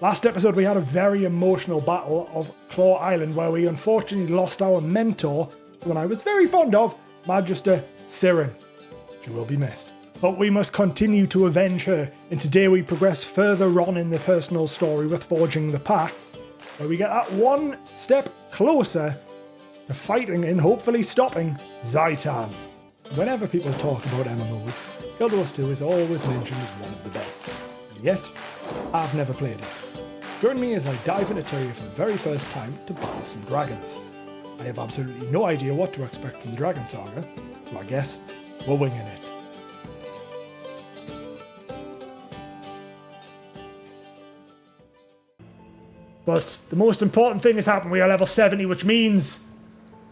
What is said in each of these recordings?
Last episode we had a very emotional battle of Claw Island where we unfortunately lost our mentor, one I was very fond of, Magister Siren. She will be missed. But we must continue to avenge her, and today we progress further on in the personal story with forging the Pact, where we get that one step closer to fighting and hopefully stopping Zhaitan. Whenever people talk about MMOs, Guild Wars 2 is always mentioned as one of the best, and yet I've never played it. Join me as I dive into Tyria for the very first time to battle some dragons. I have absolutely no idea what to expect from the Dragon Saga, so I guess we're winging it. But the most important thing has happened. We are level 70, which means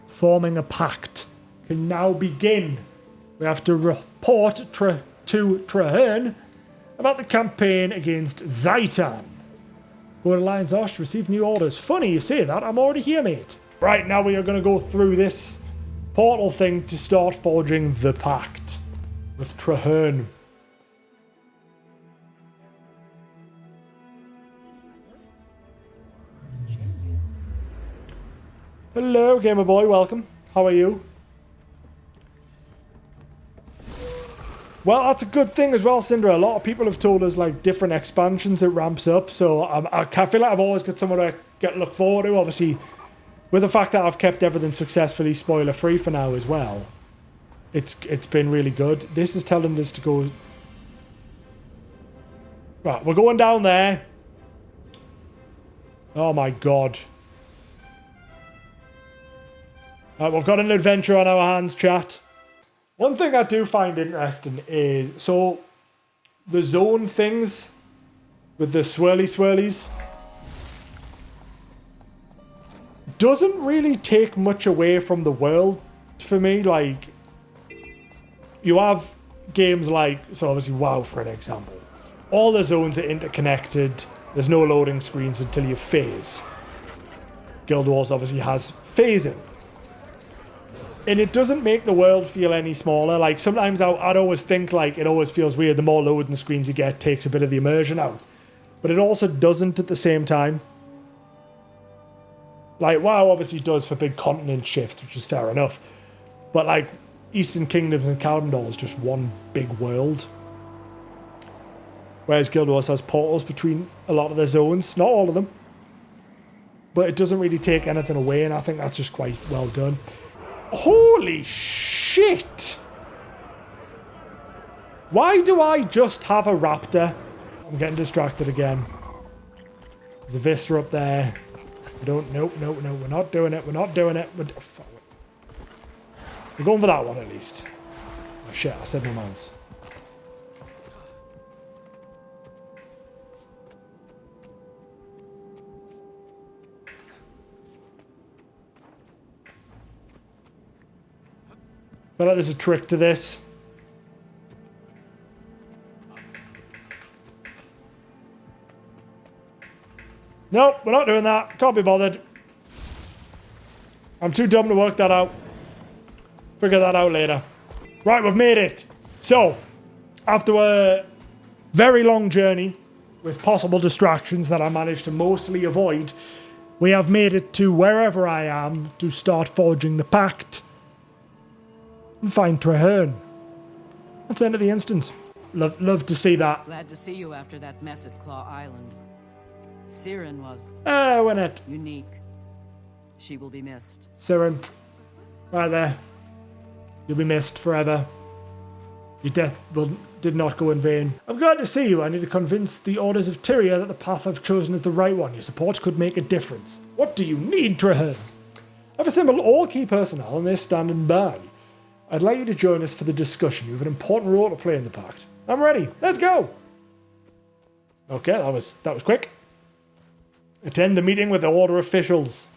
forming a pact can now begin. We have to report to Traherne about the campaign against Zhaitan. Board Alliance Osh received new orders. Funny you say that, I'm already here, mate. Right, now we are going to go through this portal thing to start forging the Pact with Traherne. Hello, Gamer Boy, welcome. How are you? Well, that's a good thing as well, Cinder. A lot of people have told us, like, different expansions it ramps up, so I feel like I've always got someone to look forward to. Obviously, with the fact that I've kept everything successfully spoiler-free for now as well, it's been really good. This is telling us to go... Right, we're going down there. Oh my god. Right, we've got an adventure on our hands, chat. One thing I do find interesting is, so the zone things with the swirlies doesn't really take much away from the world for me. Like, you have games like, so obviously WoW for an example. All the zones are interconnected. There's no loading screens until you phase. Guild Wars obviously has phasing. And it doesn't make the world feel any smaller. Like, sometimes I'd always think, like, it always feels weird. The more loading screens you get takes a bit of the immersion out. But it also doesn't at the same time. Like, WoW obviously does for big continent shifts, which is fair enough. But, like, Eastern Kingdoms and Kalimdor is just one big world. Whereas Guild Wars has portals between a lot of the zones. Not all of them. But it doesn't really take anything away, and I think that's just quite well done. Holy shit! Why do I just have a raptor? I'm getting distracted again. There's a Vista up there. We don't... No, we're not doing it. We're not doing it. We're going for that one at least. Oh shit, I said no mans. I feel like there's a trick to this. Nope, we're not doing that. Can't be bothered. I'm too dumb to work that out. Figure that out later. Right, we've made it. So, after a very long journey with possible distractions that I managed to mostly avoid, we have made it to wherever I am to start forging the Pact. And find Traherne. That's the end of the instance. Love to see that. Glad to see you after that mess at Claw Island. Siren was... we're not. unique. She will be missed. Siren. Right there. You'll be missed forever. Your death did not go in vain. I'm glad to see you. I need to convince the Orders of Tyria that the path I've chosen is the right one. Your support could make a difference. What do you need, Traherne? I've assembled all key personnel and they're standing by. I'd like you to join us for the discussion. You have an important role to play in the Pact. I'm ready. Let's go. Okay, that was quick. Attend the meeting with the Order officials.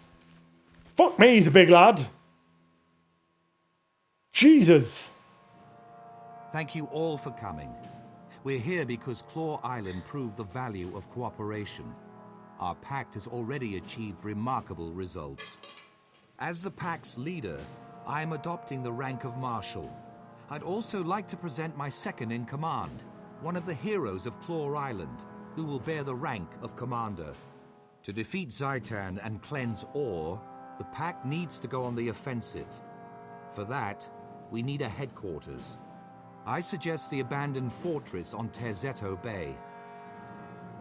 Fuck me, he's a big lad. Jesus. Thank you all for coming. We're here because Claw Island proved the value of cooperation. Our Pact has already achieved remarkable results. As the Pact's leader, I am adopting the rank of Marshal. I'd also like to present my second in command, one of the heroes of Claw Island, who will bear the rank of commander. To defeat Zhaitan and cleanse ore, the Pact needs to go on the offensive. For that, we need a headquarters. I suggest the abandoned fortress on Terzetto Bay.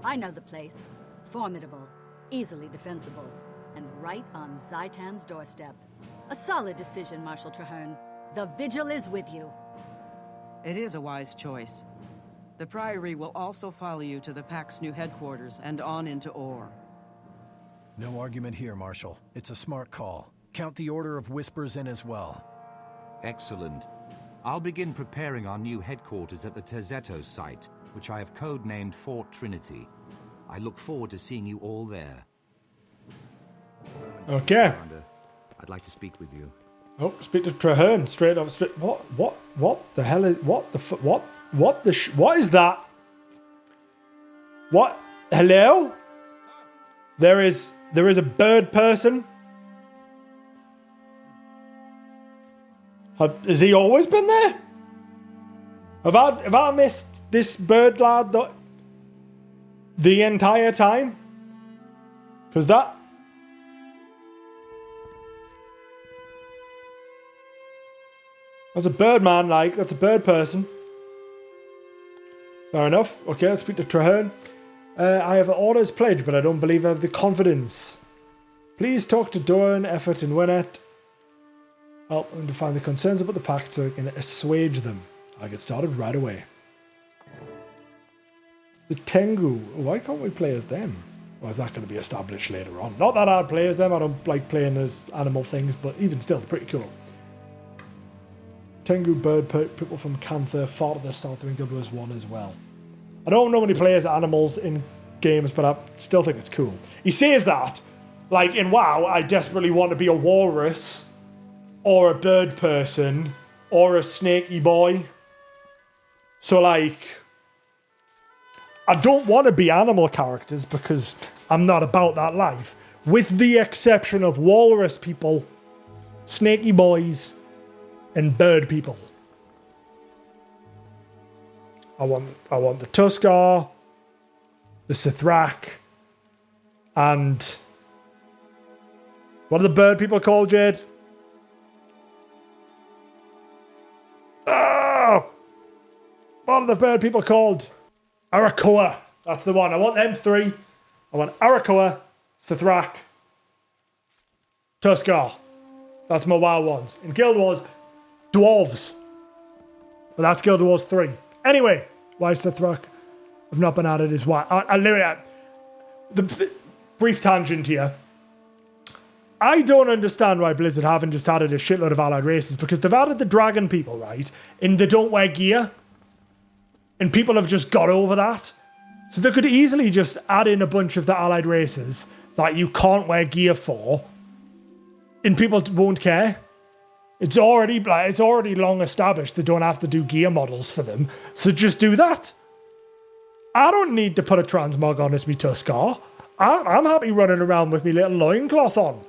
I know the place. Formidable, easily defensible, and right on Zhaitan's doorstep. A solid decision, Marshal Traherne. The Vigil is with you. It is a wise choice. The Priory will also follow you to the Pact's new headquarters and on into Ore. No argument here, Marshal. It's a smart call. Count the Order of Whispers in as well. Excellent. I'll begin preparing our new headquarters at the Terzetto site, which I have codenamed Fort Trinity. I look forward to seeing you all there. Okay. Commander, I'd like to speak with you. Oh, speak to Traherne straight up. What the hell is, what is that? What? Hello? There is a bird person. Has he always been there? Have I missed this bird lad the entire time? Because that's a bird man, like, that's a bird person. Fair enough. Okay, let's speak to Traherne. I have an orders pledge, but I don't believe I have the confidence. Please talk to Doran, Effort, and Winnet. Help them to find the concerns about the Pact so I can assuage them. I'll get started right away. The Tengu. Why can't we play as them? Or is that going to be established later on? Not that I'd play as them. I don't like playing as animal things, but even still, they're pretty cool. Tengu bird people from Cantha, far to the south of Guild Wars 1 as well. I don't normally play as animals in games, but I still think it's cool. He says that, like in WoW, I desperately want to be a walrus, or a bird person, or a snaky boy. So like, I don't want to be animal characters because I'm not about that life. With the exception of walrus people, snaky boys, and bird people. I want the Tuskar, the Sithrak, and what are the bird people called, Jade? Oh! What are the bird people called? Arakoa. That's the one. I want them three. I want Arakoa, Sithrak, Tuskar. That's my WoW ones. In Guild Wars, dwarves. But that's Guild Wars 3. Anyway, why Sithrak have not been added is why. I literally, the brief tangent here. I don't understand why Blizzard haven't just added a shitload of allied races, because they've added the dragon people, right? And they don't wear gear. And people have just got over that. So they could easily just add in a bunch of the allied races that you can't wear gear for, and people won't care. It's already long established they don't have to do gear models for them, so just do that. I don't need to put a transmog on as me Tuskar. I'm happy running around with me little loincloth on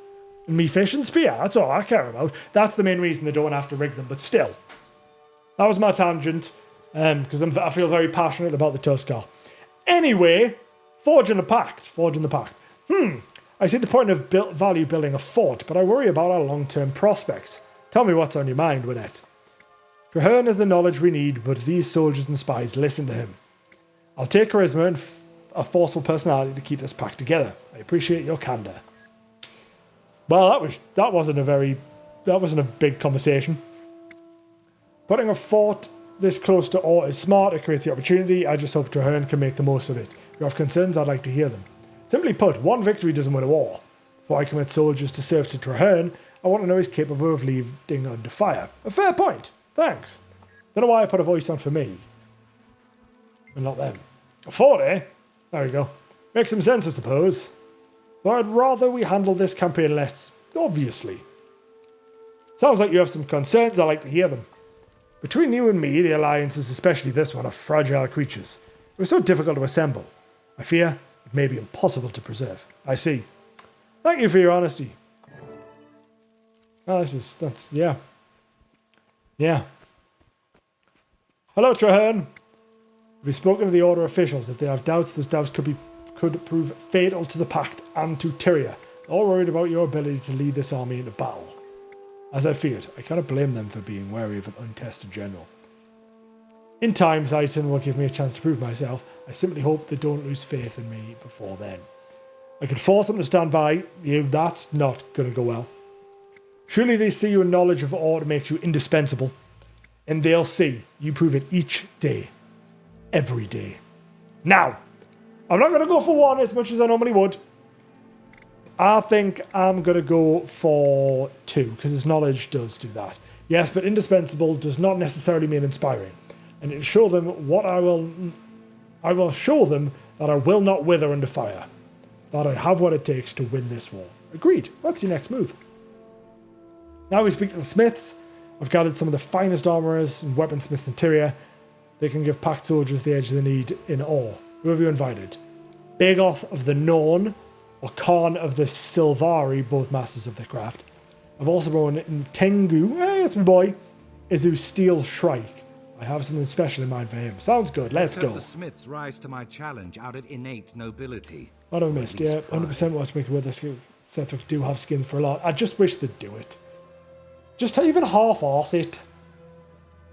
and me fishing spear. That's all I care about. That's the main reason they don't have to rig them, but still. That was my tangent, because I feel very passionate about the Tuskar. Anyway, forging the Pact. I see the point of value building a fort, but I worry about our long-term prospects. Tell me what's on your mind, Winnet. Traherne has the knowledge we need, but these soldiers and spies listen to him. I'll take charisma and a forceful personality to keep this pact together. I appreciate your candor. Well, that wasn't a big conversation. Putting a fort this close to Ore is smart. It creates the opportunity. I just hope Traherne can make the most of it. If you have concerns, I'd like to hear them. Simply put, one victory doesn't win a war. Before I commit soldiers to serve to Traherne, I want to know he's capable of leading under fire. A fair point. Thanks. Don't know why I put a voice on for me. And not them. A fort, eh? There we go. Makes some sense, I suppose. But I'd rather we handle this campaign less obviously. Sounds like you have some concerns. I'd like to hear them. Between you and me, the alliances, especially this one, are fragile creatures. It was so difficult to assemble. I fear it may be impossible to preserve. I see. Thank you for your honesty. Oh, yeah. Hello, Traherne. We've spoken to the Order officials. If they have doubts, those doubts could prove fatal to the Pact and to Tyria. They're all worried about your ability to lead this army into battle. As I feared, I cannot blame them for being wary of an untested general. In time, Zhaitan will give me a chance to prove myself. I simply hope they don't lose faith in me before then. I could force them to stand by you. That's not going to go well. Surely they see your knowledge of order makes you indispensable. And they'll see you prove it each day. Every day. Now, I'm not going to go for 1 as much as I normally would. I think I'm going to go for 2 because his knowledge does do that. Yes, but indispensable does not necessarily mean inspiring. And to show them what I will show them that I will not wither under fire. That I have what it takes to win this war. Agreed. What's your next move? Now we speak to the smiths. I've gathered some of the finest armourers and weaponsmiths in Tyria. They can give Pact soldiers the edge they need in ore. Who have you invited? Bagoth of the Norn, or Khan of the Silvari, both masters of their craft. I've also brought in Tengu, that's my boy, Izu Steel Shrike. I have something special in mind for him. Sounds good, let's go. The smiths rise to my challenge out of innate nobility. What have I missed? Yeah, 100% watchmaker with this. Sethric do have skins for a lot. I just wish they'd do it. Just even half-arse it.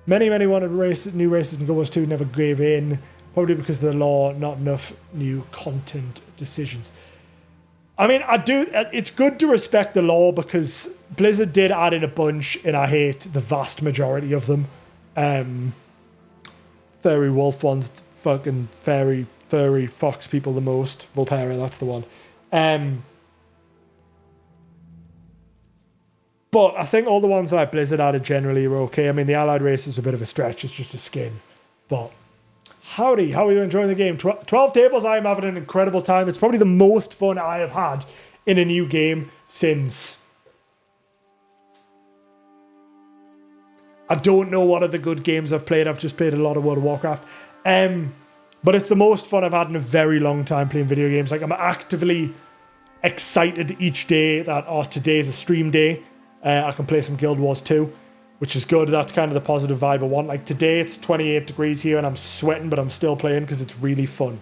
Many wanted new races in Guild Wars 2 never gave in. Probably because of the law, not enough new content decisions. I mean, it's good to respect the law because Blizzard did add in a bunch and I hate the vast majority of them. Fairy wolf ones, fucking furry fox people the most. Volterra, that's the one. But I think all the ones that Blizzard added generally were okay. I mean, the allied race is a bit of a stretch. It's just a skin. But howdy, how are you enjoying the game? 12 tables, I am having an incredible time. It's probably the most fun I have had in a new game since... I don't know what other good games I've played. I've just played a lot of World of Warcraft. But it's the most fun I've had in a very long time playing video games. Like, I'm actively excited each day that, today's a stream day. I can play some Guild Wars 2, which is good. That's kind of the positive vibe I want. Like, today it's 28 degrees here and I'm sweating, but I'm still playing because it's really fun.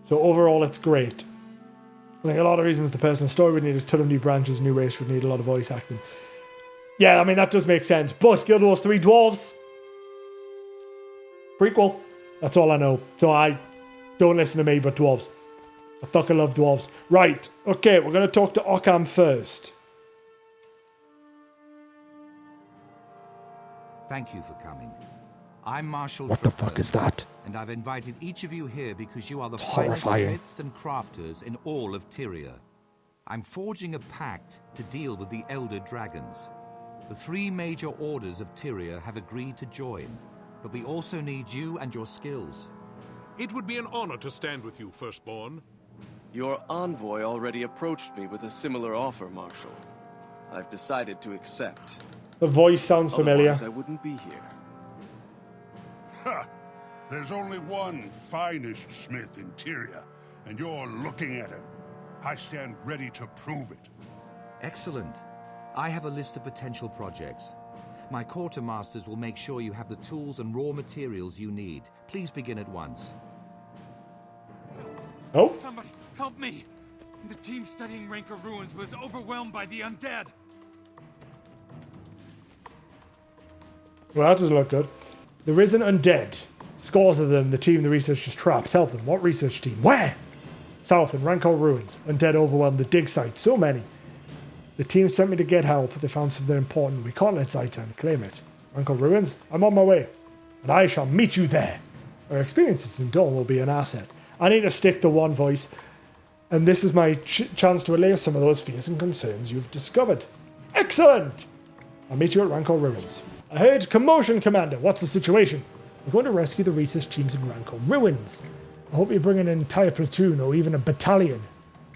So overall, it's great. I think a lot of reasons the personal story would need a ton of new branches, new race would need a lot of voice acting. Yeah, I mean, that does make sense. But Guild Wars 3 Dwarves. Prequel. That's all I know. So don't listen to me, but dwarves. I fucking love dwarves. Right. Okay, we're going to talk to Occam first. Thank you for coming. I'm Marshal What the fuck is that? And I've invited each of you here because you are the It's finest horrifying. smiths and crafters in all of Tyria. I'm forging a pact to deal with the Elder Dragons. The 3 major orders of Tyria have agreed to join, but we also need you and your skills. It would be an honor to stand with you, Firstborn. Your envoy already approached me with a similar offer, Marshal. I've decided to accept. The voice sounds familiar. Otherwise, I wouldn't be here. Ha! There's only one finest smith in Tyria, and you're looking at him. I stand ready to prove it. Excellent. I have a list of potential projects. My quartermasters will make sure you have the tools and raw materials you need. Please begin at once. Oh. Somebody, help me! The team studying Rancor Ruins was overwhelmed by the undead. Well, that doesn't look good. There is an undead. Scores of them. The team the research is trapped. Help them. What research team? Where? South in Rancor Ruins. Undead overwhelmed the dig site. So many. The team sent me to get help. They found something important. We can't let Zhaitan claim it. Rancor Ruins? I'm on my way. And I shall meet you there. Our experiences in Dawn will be an asset. I need to stick to one voice. And this is my chance to allay some of those fears and concerns you've discovered. Excellent! I'll meet you at Rancor Ruins. I heard commotion, Commander. What's the situation? We're going to rescue the research teams in Rancor Ruins. I hope you bring an entire platoon or even a battalion.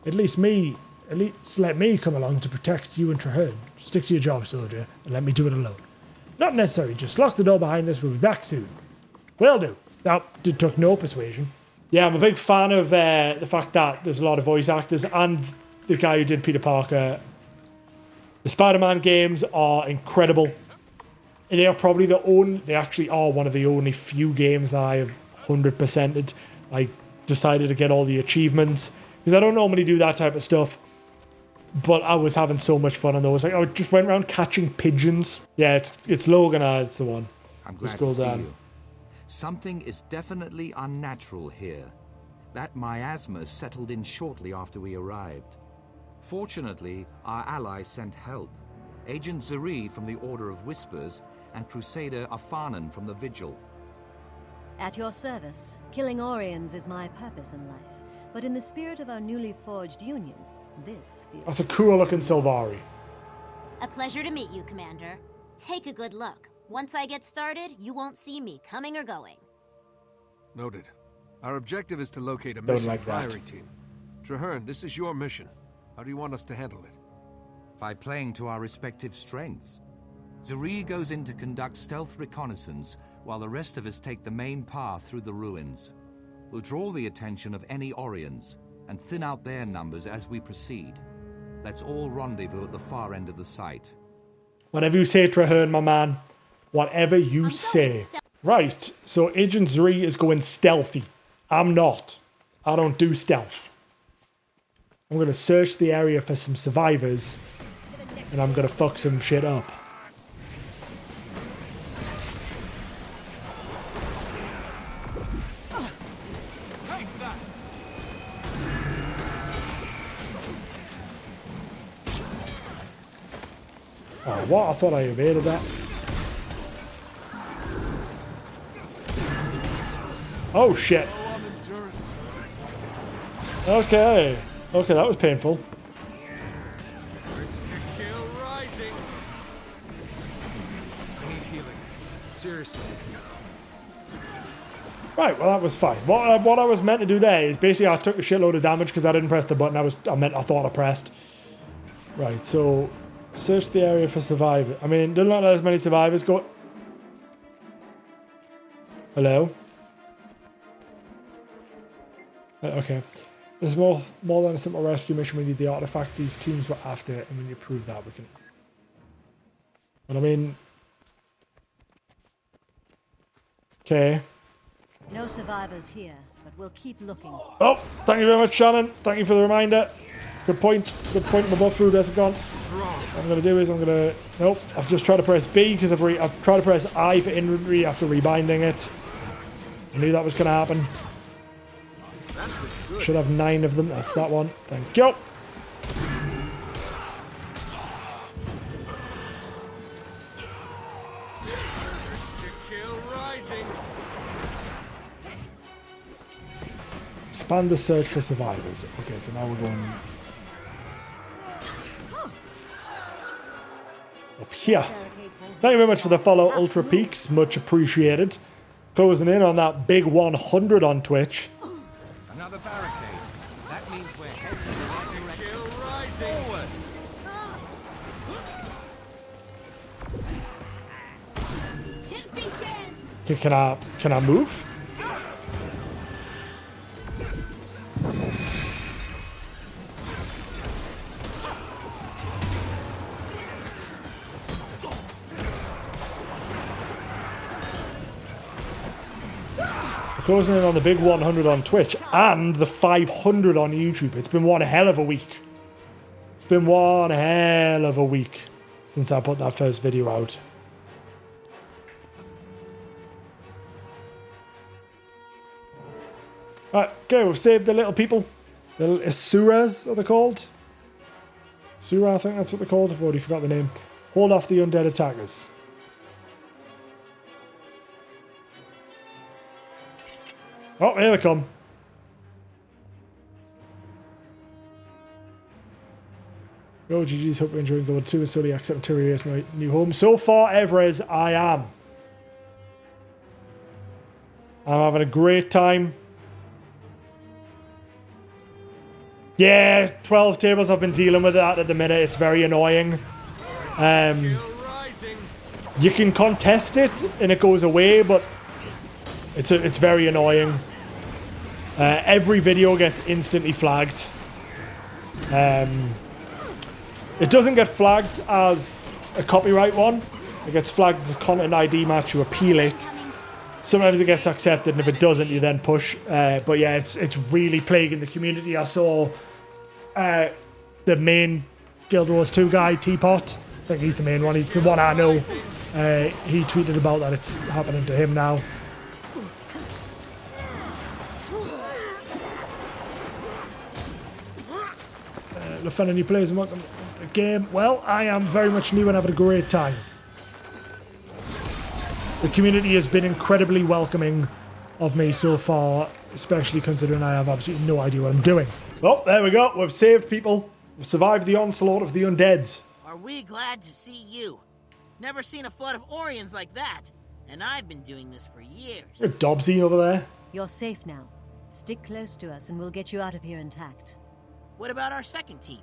At least let me come along to protect you and Traherne. Stick to your job, soldier, and let me do it alone. Not necessary. Just lock the door behind us. We'll be back soon. Will do. That took no persuasion. Yeah, I'm a big fan of the fact that there's a lot of voice actors, and the guy who did Peter Parker. The Spider-Man games are incredible. They are probably they actually are one of the only few games that I have 100%ed. I decided to get all the achievements because I don't normally do that type of stuff. But I was having so much fun on those. Like I just went around catching pigeons. Yeah, it's Logan. It's the one. I'm glad to see you. Something is definitely unnatural here. That miasma settled in shortly after we arrived. Fortunately, our ally sent help. Agent Zuri from the Order of Whispers and Crusader Afanan from the Vigil. At your service, killing Orions is my purpose in life. But in the spirit of our newly forged union, this feels... That's a cool looking Sylvari. A pleasure to meet you, Commander. Take a good look. Once I get started, you won't see me coming or going. Noted. Our objective is to locate a missing like that. Priory team. Traherne, this is your mission. How do you want us to handle it? By playing to our respective strengths. Zuri goes in to conduct stealth reconnaissance, while the rest of us take the main path through the ruins. We'll draw the attention of any Orions, and thin out their numbers as we proceed. Let's all rendezvous at the far end of the site. Whatever you say, Traherne, my man. Whatever you say. Right, so Agent Zuri is going stealthy. I'm not. I don't do stealth. I'm going to search the area for some survivors, and I'm going to fuck some shit up. Oh, what? I thought I evaded that. Oh, shit. Okay. Okay, that was painful. I need healing. Seriously. Right, well that was fine. What I was meant to do there is basically I took a shitload of damage because I didn't press the button I thought I pressed. Right, so search the area for survivors. I mean, doesn't look like as many survivors go. Hello? Okay. There's more than a simple rescue mission. We need the artifact these teams were after, and when you prove that, we can. But I mean, okay. No survivors here, but we'll keep looking. Oh, thank you very much, Shannon. Thank you for the reminder. Good point. Good point. My buff food hasn't gone. What I'm gonna do is nope. I've just tried to press B because I've tried to press I for inventory after rebinding it. I knew that was gonna happen. Should have 9 of them. That's that one. Thank you. Expand the search for survivors. Okay, so now we're going up here. Thank you very much for the follow, Ultra Peaks. Much appreciated. Closing in on that big 100 on Twitch. Another barricade. That means we're heading in the right direction. Forward! Okay, can I move? Closing in on the big 100 on Twitch and the 500 on YouTube. It's been one hell of a week. It's been one hell of a week since I put that first video out. Right, okay, we've saved the little people. The little Asuras, are they called? Asura, I think that's what they're called. I've already forgot the name. Hold off the undead attackers. Oh, here they come. Yo, GG's, hope you're enjoying Gold 2 and slowly accept Tyria as my new home. So far, Everez, I am. I'm having a great time. Yeah, 12 tables, I've been dealing with that at the minute. It's very annoying. You can contest it and it goes away, but it's very annoying. Every video gets instantly flagged. It doesn't get flagged as a copyright one. It gets flagged as a content ID match. You appeal it, Sometimes it gets accepted, and if it doesn't, you then push. But yeah, it's really plaguing the community. I saw the main Guild Wars 2 guy, Teapot. I think he's the main one. He's the one I know. He tweeted about that it's happening to him now. LaFell, new players and welcome to the game. Well, I am very much new and having a great time. The community has been incredibly welcoming of me so far, especially considering I have absolutely no idea what I'm doing. Oh, there we go. We've saved people. We've survived the onslaught of the undeads. Are we glad to see you? Never seen a flood of Orions like that. And I've been doing this for years. Look at Dobbsy over there. You're safe now. Stick close to us and we'll get you out of here intact. What about our second team?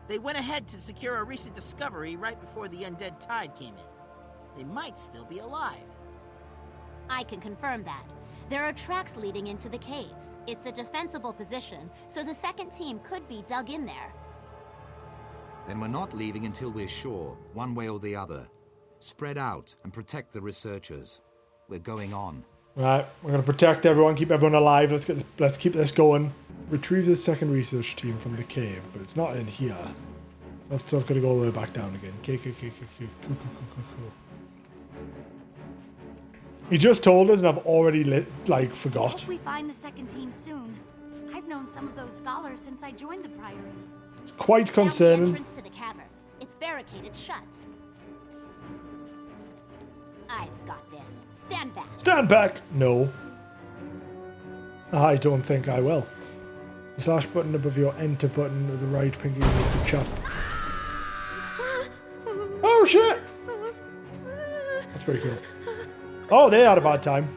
They went ahead to secure a recent discovery right before the undead tide came in. They might still be alive. I can confirm that. There are tracks leading into the caves. It's a defensible position, so the second team could be dug in there. Then we're not leaving until we're sure, one way or the other. Spread out and protect the researchers. We're going on. Right, we're going to protect everyone, keep everyone alive. Let's keep this going. Retrieve the second research team from the cave, but it's not in here. That's got to go all the way back down again. He just told us, and I've already forgot. Hope we find the second team soon. I've known some of those scholars since I joined the Priory. It's quite concerning. Down the entrance to the caverns. It's barricaded shut. I've got this. Stand back. Stand back. No. I don't think I will. The slash button above your enter button with the right pinky makes a chop. Oh shit! That's pretty cool. Oh, they had a bad time.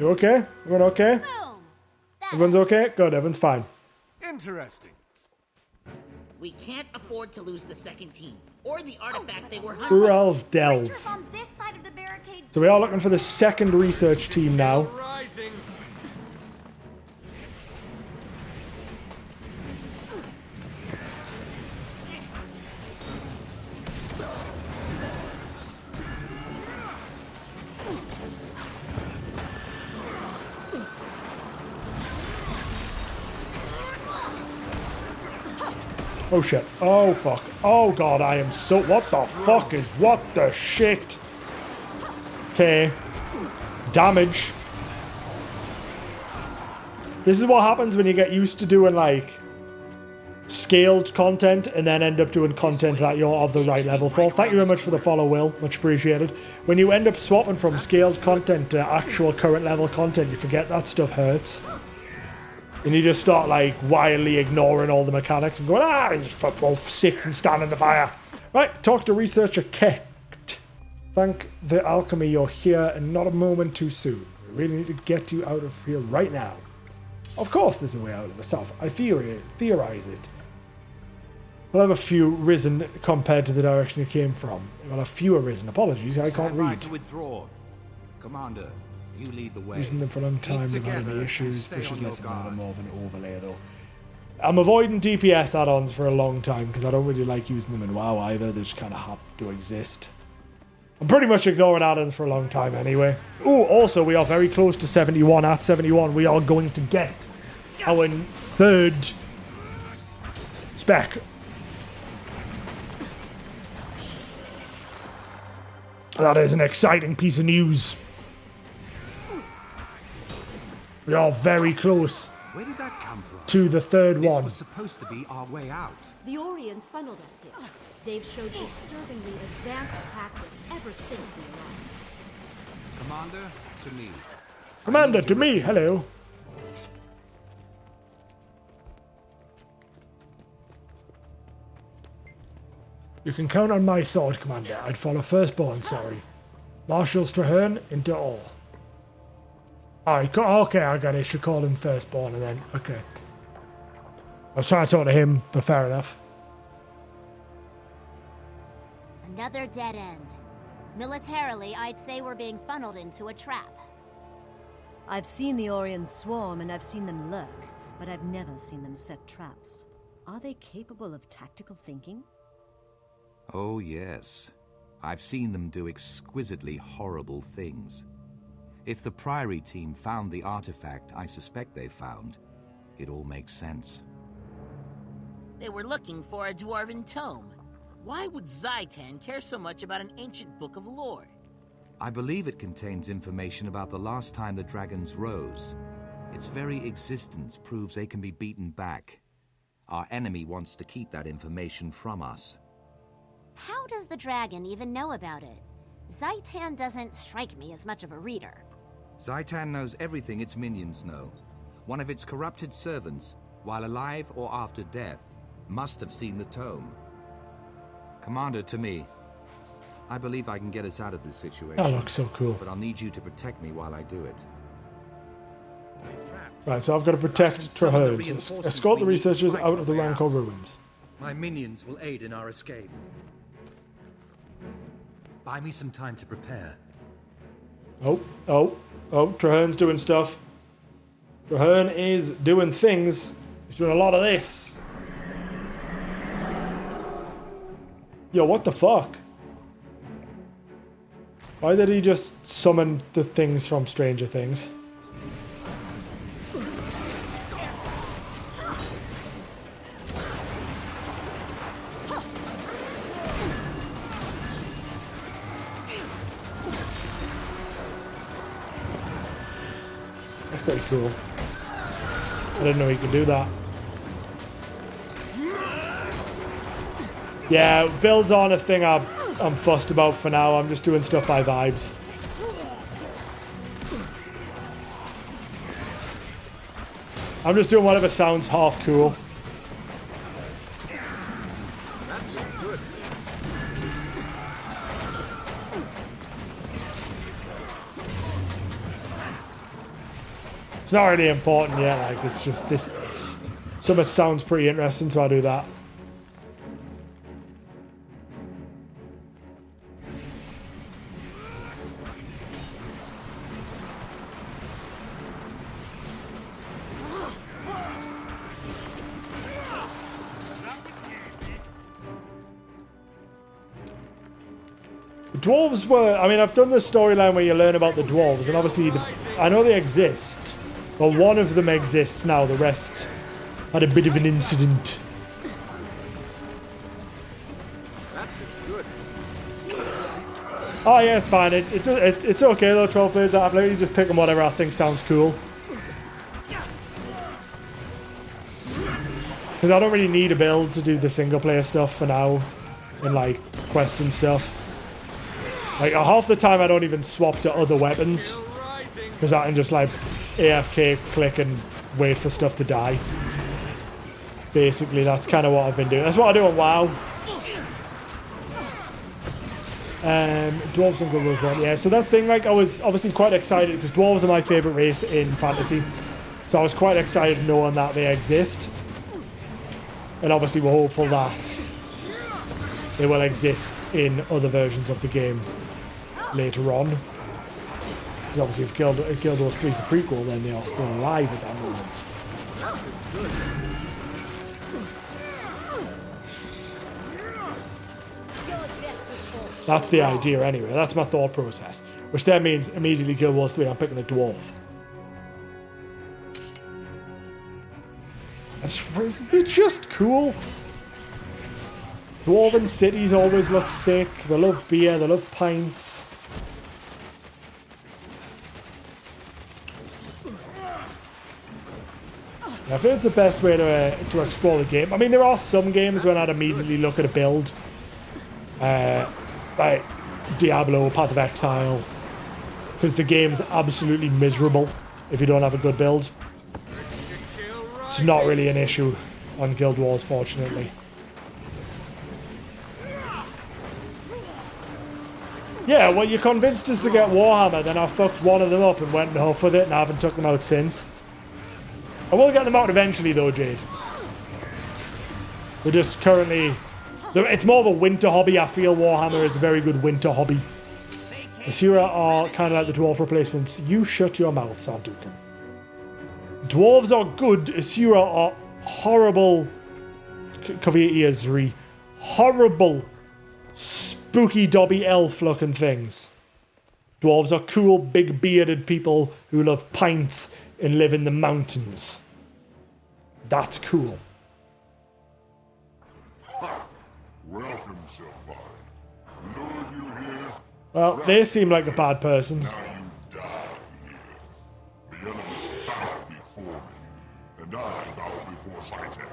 You okay? Everyone okay? Everyone's okay? Good, everyone's fine. Interesting. We can't afford to lose the second team, or the artifact they were hunting. Gral's Delve. On this side of the barricade. So we are looking for the second research team now. Rising. Oh shit. Oh fuck. Oh god, I am so... What the fuck is... What the shit? Okay. Damage. This is what happens when you get used to doing like scaled content and then end up doing content that you're of the right level for. Thank you very much for the follow, Will. Much appreciated. When you end up swapping from scaled content to actual current level content, you forget that stuff hurts. And you just start like wildly ignoring all the mechanics and going, just for both 6 and stand in the fire. Right, talk to researcher Kekt. Thank the alchemy you're here and not a moment too soon. We really need to get you out of here right now. Of course there's a way out of the south. I theorize it. We'll have a few risen compared to the direction you came from. Well, a few arisen. Apologies, I can't read. To withdraw. Commander, you lead the way. Using them for a long time, we've had any issues. Which is less amount of more of an overlay though. I'm avoiding DPS add-ons for a long time because I don't really like using them in WoW either. They just kind of happen to exist. I'm pretty much ignoring add-ons for a long time anyway. Oh, also we are very close to 71. At 71 we are going to get our third spec. That is an exciting piece of news. We are very close. Where did that come from? To the third This one. was supposed to be our way out. The Orions funneled us here. They've showed disturbingly advanced tactics ever since we arrived. Commander, to me. Commander, to me, hello. You can count on my sword, Commander. I'd follow firstborn, sorry. Marshals Traherne into all. Okay, I got it. Should call him firstborn and then, okay. I was trying to talk to him, but fair enough. Another dead end. Militarily, I'd say we're being funneled into a trap. I've seen the Orions swarm and I've seen them lurk, but I've never seen them set traps. Are they capable of tactical thinking? Oh, yes. I've seen them do exquisitely horrible things. If the Priory team found the artifact I suspect they found, it all makes sense. They were looking for a dwarven tome. Why would Zhaitan care so much about an ancient book of lore? I believe it contains information about the last time the dragons rose. Its very existence proves they can be beaten back. Our enemy wants to keep that information from us. How does the dragon even know about it? Zhaitan doesn't strike me as much of a reader. Zhaitan knows everything its minions know. One of its corrupted servants, while alive or after death, must have seen the tome. Commander, to me, I believe I can get us out of this situation. That looks so cool. But I'll need you to protect me while I do it. Right, so I've got to protect Traherne. So escort the researchers out of the Rancor ruins. My minions will aid in our escape. Buy me some time to prepare. Oh, Traherne's doing stuff. Traherne is doing things. He's doing a lot of this. Yo, what the fuck? Why did he just summon the things from Stranger Things? That's pretty cool. I didn't know he could do that. Yeah, builds on a thing I'm fussed about for now. I'm just doing stuff by vibes. I'm just doing whatever sounds half cool. That's good. It's not really important yet, like it's just this. Some of it sounds pretty interesting, so I'll do that. Dwarves were, I mean, I've done this storyline where you learn about the dwarves, and obviously, I know they exist, but one of them exists now, the rest had a bit of an incident. That fits good. Oh yeah, it's fine, it's okay though, 12 players that I play, you just pick on whatever I think sounds cool. Because I don't really need a build to do the single player stuff for now, and like, quest and stuff. Like, half the time I don't even swap to other weapons, because I can just, like, AFK, click, and wait for stuff to die. Basically, that's kind of what I've been doing. That's what I do on WoW. Dwarves and Good Wolves 1, yeah. So that's the thing, like, I was obviously quite excited, because dwarves are my favourite race in fantasy. So I was quite excited knowing that they exist. And obviously we're hopeful that they will exist in other versions of the game later on. Because obviously if Guild Wars 3 is a prequel, then they are still alive at that moment. That's good. That's the idea anyway. That's my thought process. Which then means immediately Guild Wars 3, I'm picking a dwarf. They're just cool. Dwarven cities always look sick. They love beer, they love pints. I think it's the best way to explore the game. I mean, there are some games when I'd immediately look at a build. Like Diablo, Path of Exile. Because the game's absolutely miserable if you don't have a good build. It's not really an issue on Guild Wars, fortunately. Yeah, well, you convinced us to get Warhammer, then I fucked one of them up and went off with it, and I haven't took them out since. I will get them out eventually, though, Jade. They're just currently... It's more of a winter hobby. I feel Warhammer is a very good winter hobby. Asura are kind of like the dwarf replacements. You shut your mouth, Sardukan. Dwarves are good. Asura are horrible. Cover your ears, Zri. Horrible spooky dobby elf looking things. Dwarves are cool, big bearded people who love pints and live in the mountains. That's cool. Welcome, Sylvain. Lured you here. Well, they seem like a bad person. Now you die here. The elements bow before me, and I bow before Zhaitan.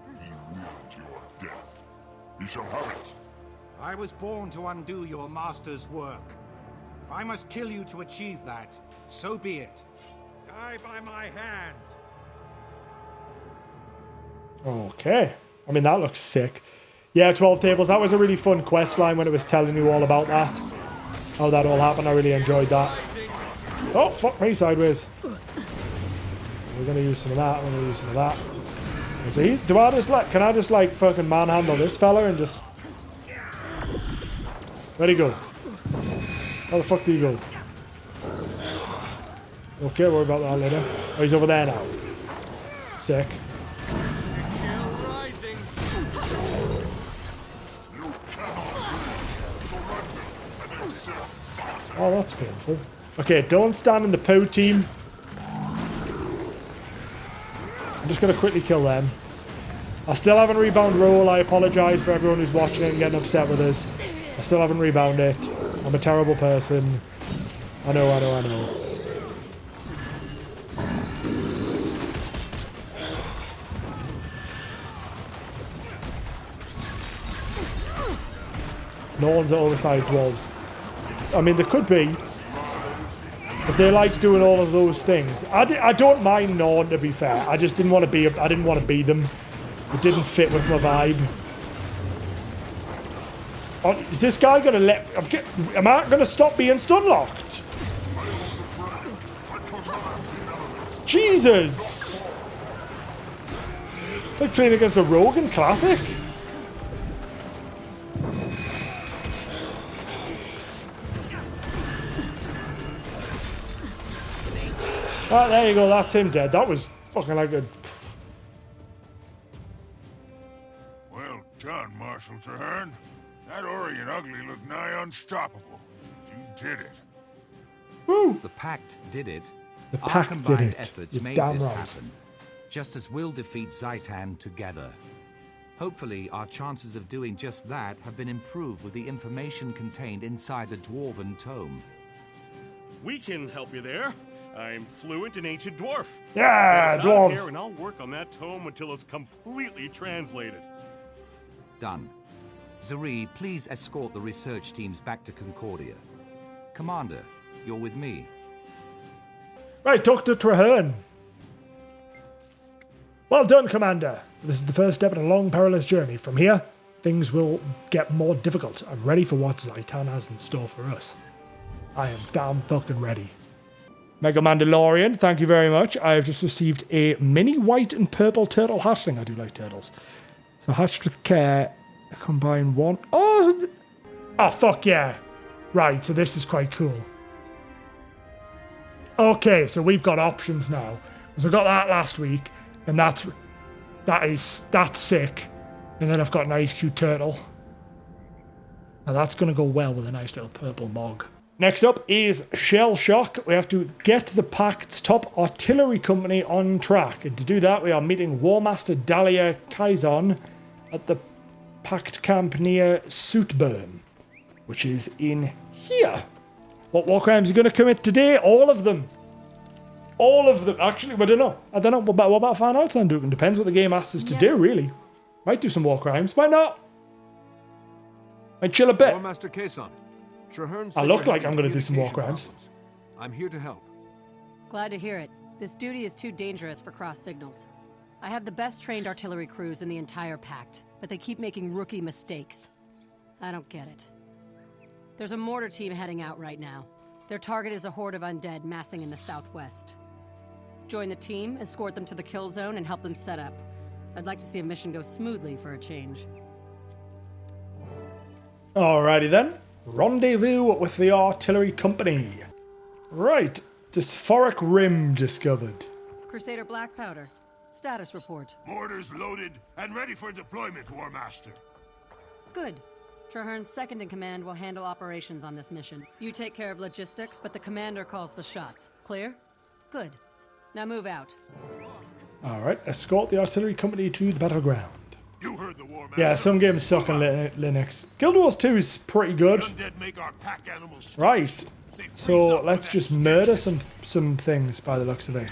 He willed your death. He shall have it. I was born to undo your master's work. If I must kill you to achieve that, so be it. Die by my hand. Okay. I mean, that looks sick. Yeah, 12 tables. That was a really fun quest line when it was telling you all about that. How that all happened. I really enjoyed that. Oh, fuck me sideways. We're going to use some of that. We're going to use some of that. So can I just like fucking manhandle this fella and just... Where'd he go? How the fuck did he go? Okay, worry about that later. Oh, he's over there now. Sick. Oh, that's painful. Okay, don't stand in the poo team. I'm just going to quickly kill them. I still haven't rebound roll. I apologise for everyone who's watching and getting upset with us. I still haven't rebounded it. I'm a terrible person. I know. No one's at overside dwarves. I mean, there could be. If they like doing all of those things. I don't mind Norn, to be fair. I just didn't want to be... I didn't want to be them. It didn't fit with my vibe. Oh, is this guy going to let... Am I going to stop being stun-locked? Jesus! It's like playing against a Rogan Classic. Oh, there you go, that's him dead. That was fucking like a... Well done, Marshal Traherne. That Orient ugly looked nigh unstoppable. You did it. Woo! The Pact did it. The Our Pact combined did it. efforts You're made damn this right. happen. Just as we'll defeat Zhaitan together. Hopefully, our chances of doing just that have been improved with the information contained inside the Dwarven Tome. We can help you there. I'm fluent in Ancient Dwarf. Yeah, Get us out of dwarves. here and I'll work on that tome until it's completely translated. Done. Zuri, please escort the research teams back to Concordia. Commander, you're with me. Right, Dr. Traherne. Well done, Commander. This is the first step in a long, perilous journey. From here, things will get more difficult. I'm ready for what Zhaitan has in store for us. I am damn fucking ready. Mega Mandalorian, thank you very much. I have just received a mini white and purple turtle hatchling. I do like turtles. So hatched with care, combine one. Oh, fuck yeah. Right, so this is quite cool. Okay, so we've got options now. So I got that last week, and that's sick. And then I've got an ice cube turtle. Now that's going to go well with a nice little purple mog. Next up is Shell Shock. We have to get the Pact's top artillery company on track. And to do that, we are meeting War Master Dahlia Kaizon at the Pact camp near Suitburn, which is in here. What war crimes are you going to commit today? All of them. All of them. Actually, I don't know. What about Fan Arts then, Duke? It depends what the game asks us to do, really. Might do some war crimes. Might not. Might chill a bit. War Master Kaizon. I look like I'm going to do some war crimes. I'm here to help. Glad to hear it. This duty is too dangerous for cross signals. I have the best trained artillery crews in the entire Pact, but they keep making rookie mistakes. I don't get it. There's a mortar team heading out right now. Their target is a horde of undead massing in the southwest. Join the team, escort them to the kill zone, and help them set up. I'd like to see a mission go smoothly for a change. Alrighty then. Rendezvous with the artillery company. Right. Dysphoric rim discovered. Crusader Black Powder. Status report. Mortars loaded and ready for deployment, War Master. Good. Trahern's second in command will handle operations on this mission. You take care of logistics, but the commander calls the shots. Clear? Good. Now move out. Alright, escort the artillery company to the battleground. You heard the war, Yeah, some games suck on Linux. Guild Wars 2 is pretty good. Right, so let's just murder some things by the looks of it.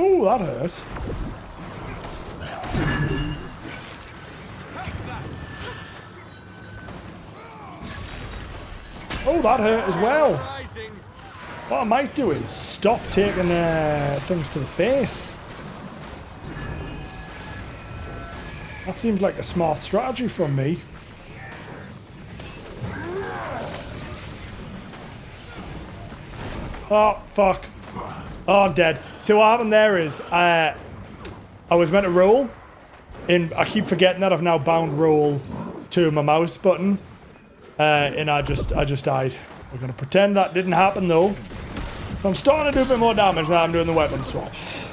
Oh, that hurt. Oh, that hurt as well. What I might do is stop taking things to the face. That seems like a smart strategy from me. Oh, fuck. Oh, I'm dead. So what happened there is, I was meant to roll, and I keep forgetting that I've now bound roll to my mouse button, and I just died. We're gonna pretend that didn't happen though. So I'm starting to do a bit more damage now I'm doing the weapon swaps.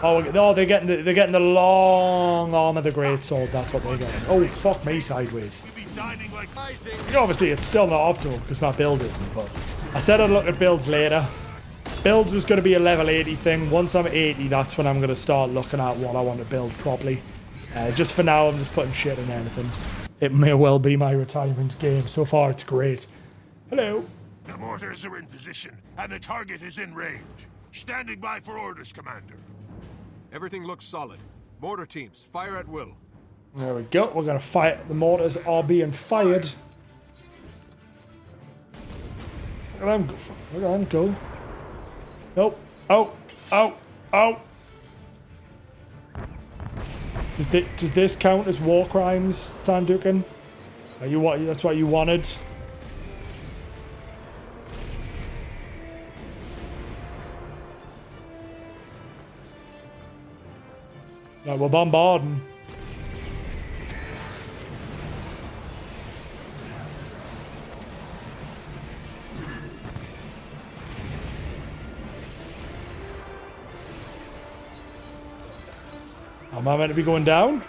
Oh, they're getting the long arm of the greatsword. That's what they're getting. Oh, fuck me sideways. Obviously, it's still not optimal because my build isn't, but I said I'd look at builds later. Builds was going to be a level 80 thing. Once I'm 80, that's when I'm going to start looking at what I want to build properly. Just for now, I'm just putting shit in anything. It may well be my retirement game. So far, it's great. Hello. The mortars are in position, and the target is in range. Standing by for orders, Commander. Everything looks solid. Mortar teams, fire at will. There we go. We're going to fire. The mortars are being fired. Look at them go. Look at them go. Nope. Oh. Oh. Oh. Does this count as war crimes, Sandukin? Are you what? That's what you wanted. No, we're bombarding. Am I meant to be going down?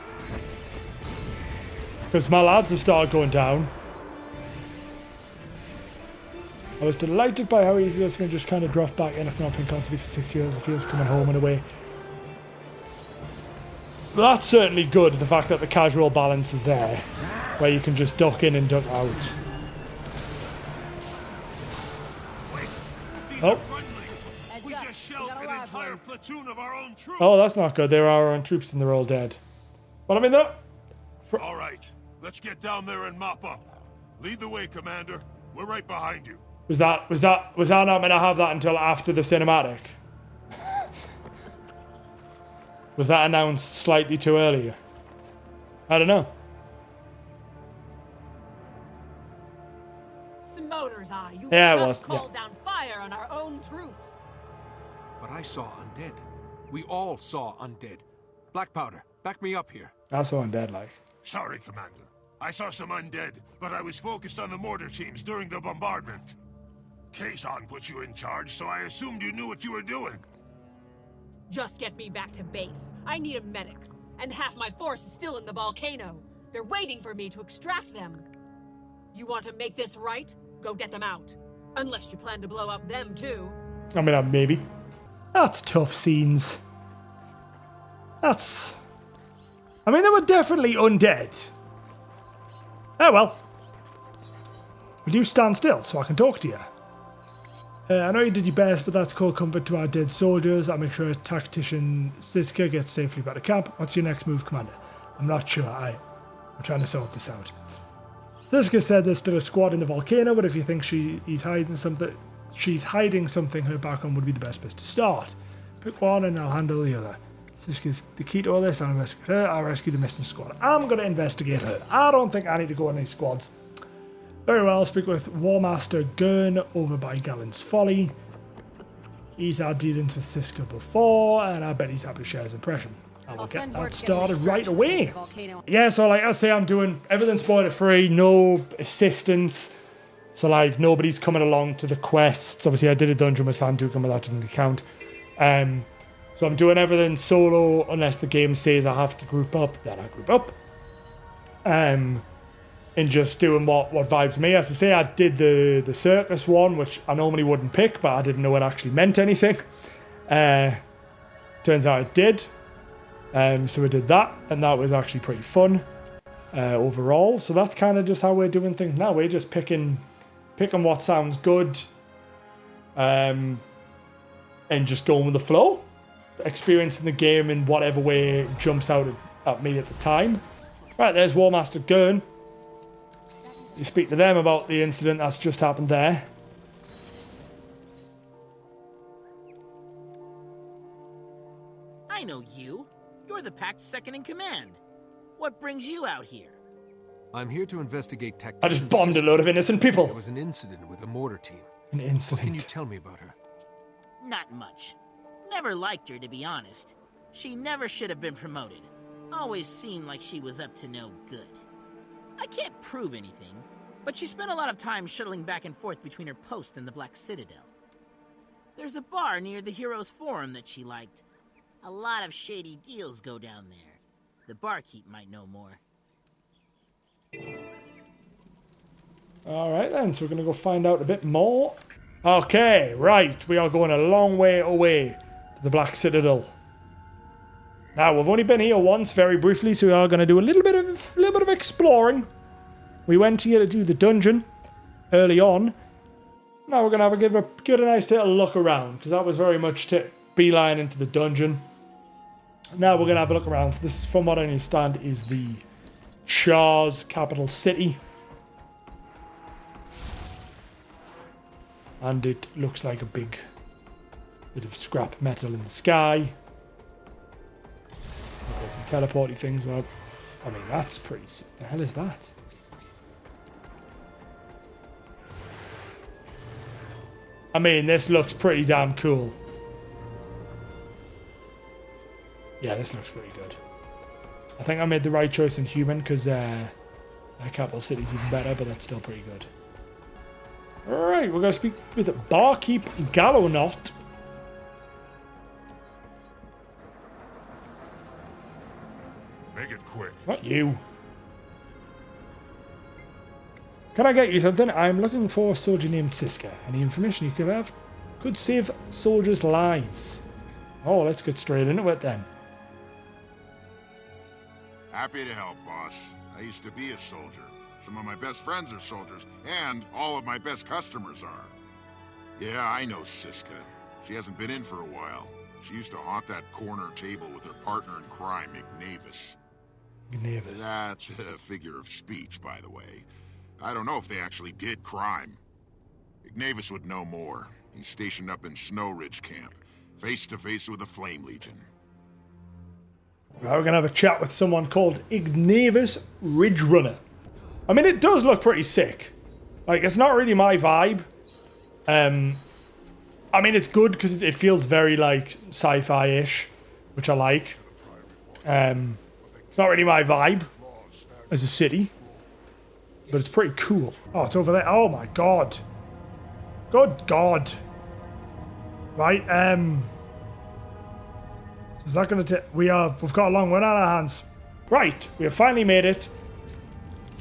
Because my lads have started going down. I was delighted by how easy it was for me to just kind of drop back in after not playing constantly for 6 years. It feels coming home in a way. But that's certainly good, the fact that the casual balance is there, where you can just duck in and duck out. Oh. We just shelled an entire platoon of our own troops. Oh, that's not good. There are our own troops and they're all dead. But I mean, all right, let's get down there and mop up. Lead the way, Commander. We're right behind you. Was I not meant to have that until after the cinematic? Was that announced slightly too early? I don't know. Smoter's Eye, you Yeah, it just was. called down fire on our own troops. But I saw undead. We all saw undead. Black powder, back me up here. I saw undead, like. Sorry, Commander. I saw some undead, but I was focused on the mortar teams during the bombardment. Kazan put you in charge, so I assumed you knew what you were doing. Just get me back to base. I need a medic. And half my force is still in the volcano. They're waiting for me to extract them. You want to make this right? Go get them out. Unless you plan to blow up them too. I mean, maybe. That's tough scenes. That's... I mean, they were definitely undead. Oh well. Will you stand still so I can talk to you? I know you did your best, but that's called comfort to our dead soldiers. I'll make sure tactician Siska gets safely back to camp. What's your next move, Commander? I'm not sure. I'm trying to sort this out. Siska said there's still a squad in the volcano, but if you think she's hiding something, her background would be the best place to start. Pick one and I'll handle the other. Siska's the key to all this. I'll investigate her. I'll rescue the missing squad. I'm going to investigate her. I don't think I need to go on any squads. Very well, speak with War Master Gurn over by Gallant's Folly. He's had dealings with Siska before, and I bet he's happy to share his impression. I will I'll get send word that to get an started right extraction to away. the volcano. Yeah, so like I say, I'm doing everything spoiler free, no assistance. So like nobody's coming along to the quests. Obviously I did a dungeon with Santuk, but that didn't count. So I'm doing everything solo unless the game says I have to group up, then I group up. And just doing what vibes me. As I say, I did the circus one, which I normally wouldn't pick, but I didn't know it actually meant anything. Turns out it did. So we did that, and that was actually pretty fun overall. So that's kind of just how we're doing things now. We're just picking what sounds good, and just going with the flow, experiencing the game in whatever way jumps out at me at the time. Right, there's War Master Gurn. You speak to them about the incident that's just happened there. I know you. You're the Pact's second in command. What brings you out here? I'm here to investigate tactician. I just bombed a load of innocent people. There was an incident with the mortar team. An incident. What can you tell me about her? Not much. Never liked her, to be honest. She never should have been promoted. Always seemed like she was up to no good. I can't prove anything, but she spent a lot of time shuttling back and forth between her post and the Black Citadel. There's a bar near the Heroes Forum that she liked. A lot of shady deals go down there. The barkeep might know more. Alright then, so we're going to go find out a bit more. Okay, right, we are going a long way away to the Black Citadel. Now, we've only been here once, very briefly, so we are going to do a little bit of exploring. We went here to do the dungeon early on. Now we're going to have give a nice little look around, because that was very much to beeline into the dungeon. Now we're going to have a look around. So this, from what I understand, is the Shah's capital city. And it looks like a big bit of scrap metal in the sky. Got some teleporty things. Well, I mean, that's pretty sick. The hell is that? I mean, this looks pretty damn cool. Yeah, this looks pretty good. I think I made the right choice in human because capital city's even better, but that's still pretty good. Alright, we're going to speak with Barkeep Gallowknot. Make it quick. Not you. Can I get you something? I'm looking for a soldier named Siska. Any information you could have could save soldiers' lives. Oh, let's get straight into it then. Happy to help, boss. I used to be a soldier. Some of my best friends are soldiers, and all of my best customers are. Yeah, I know Siska. She hasn't been in for a while. She used to haunt that corner table with her partner in crime, Ignavis. Ignavis. That's a figure of speech, by the way. I don't know if they actually did crime. Ignavis would know more. He's stationed up in Snow Ridge Camp, face to face with the Flame Legion. Well, we're going to have a chat with someone called Ignavis Ridgerunner. I mean, it does look pretty sick. Like, it's not really my vibe. I mean, it's good because it feels very, like, sci-fi-ish, which I like. It's not really my vibe as a city, but it's pretty cool. Oh, it's over there. Oh, my God. Good God. Right, is that going to we've got a long one on our hands. Right, we have finally made it.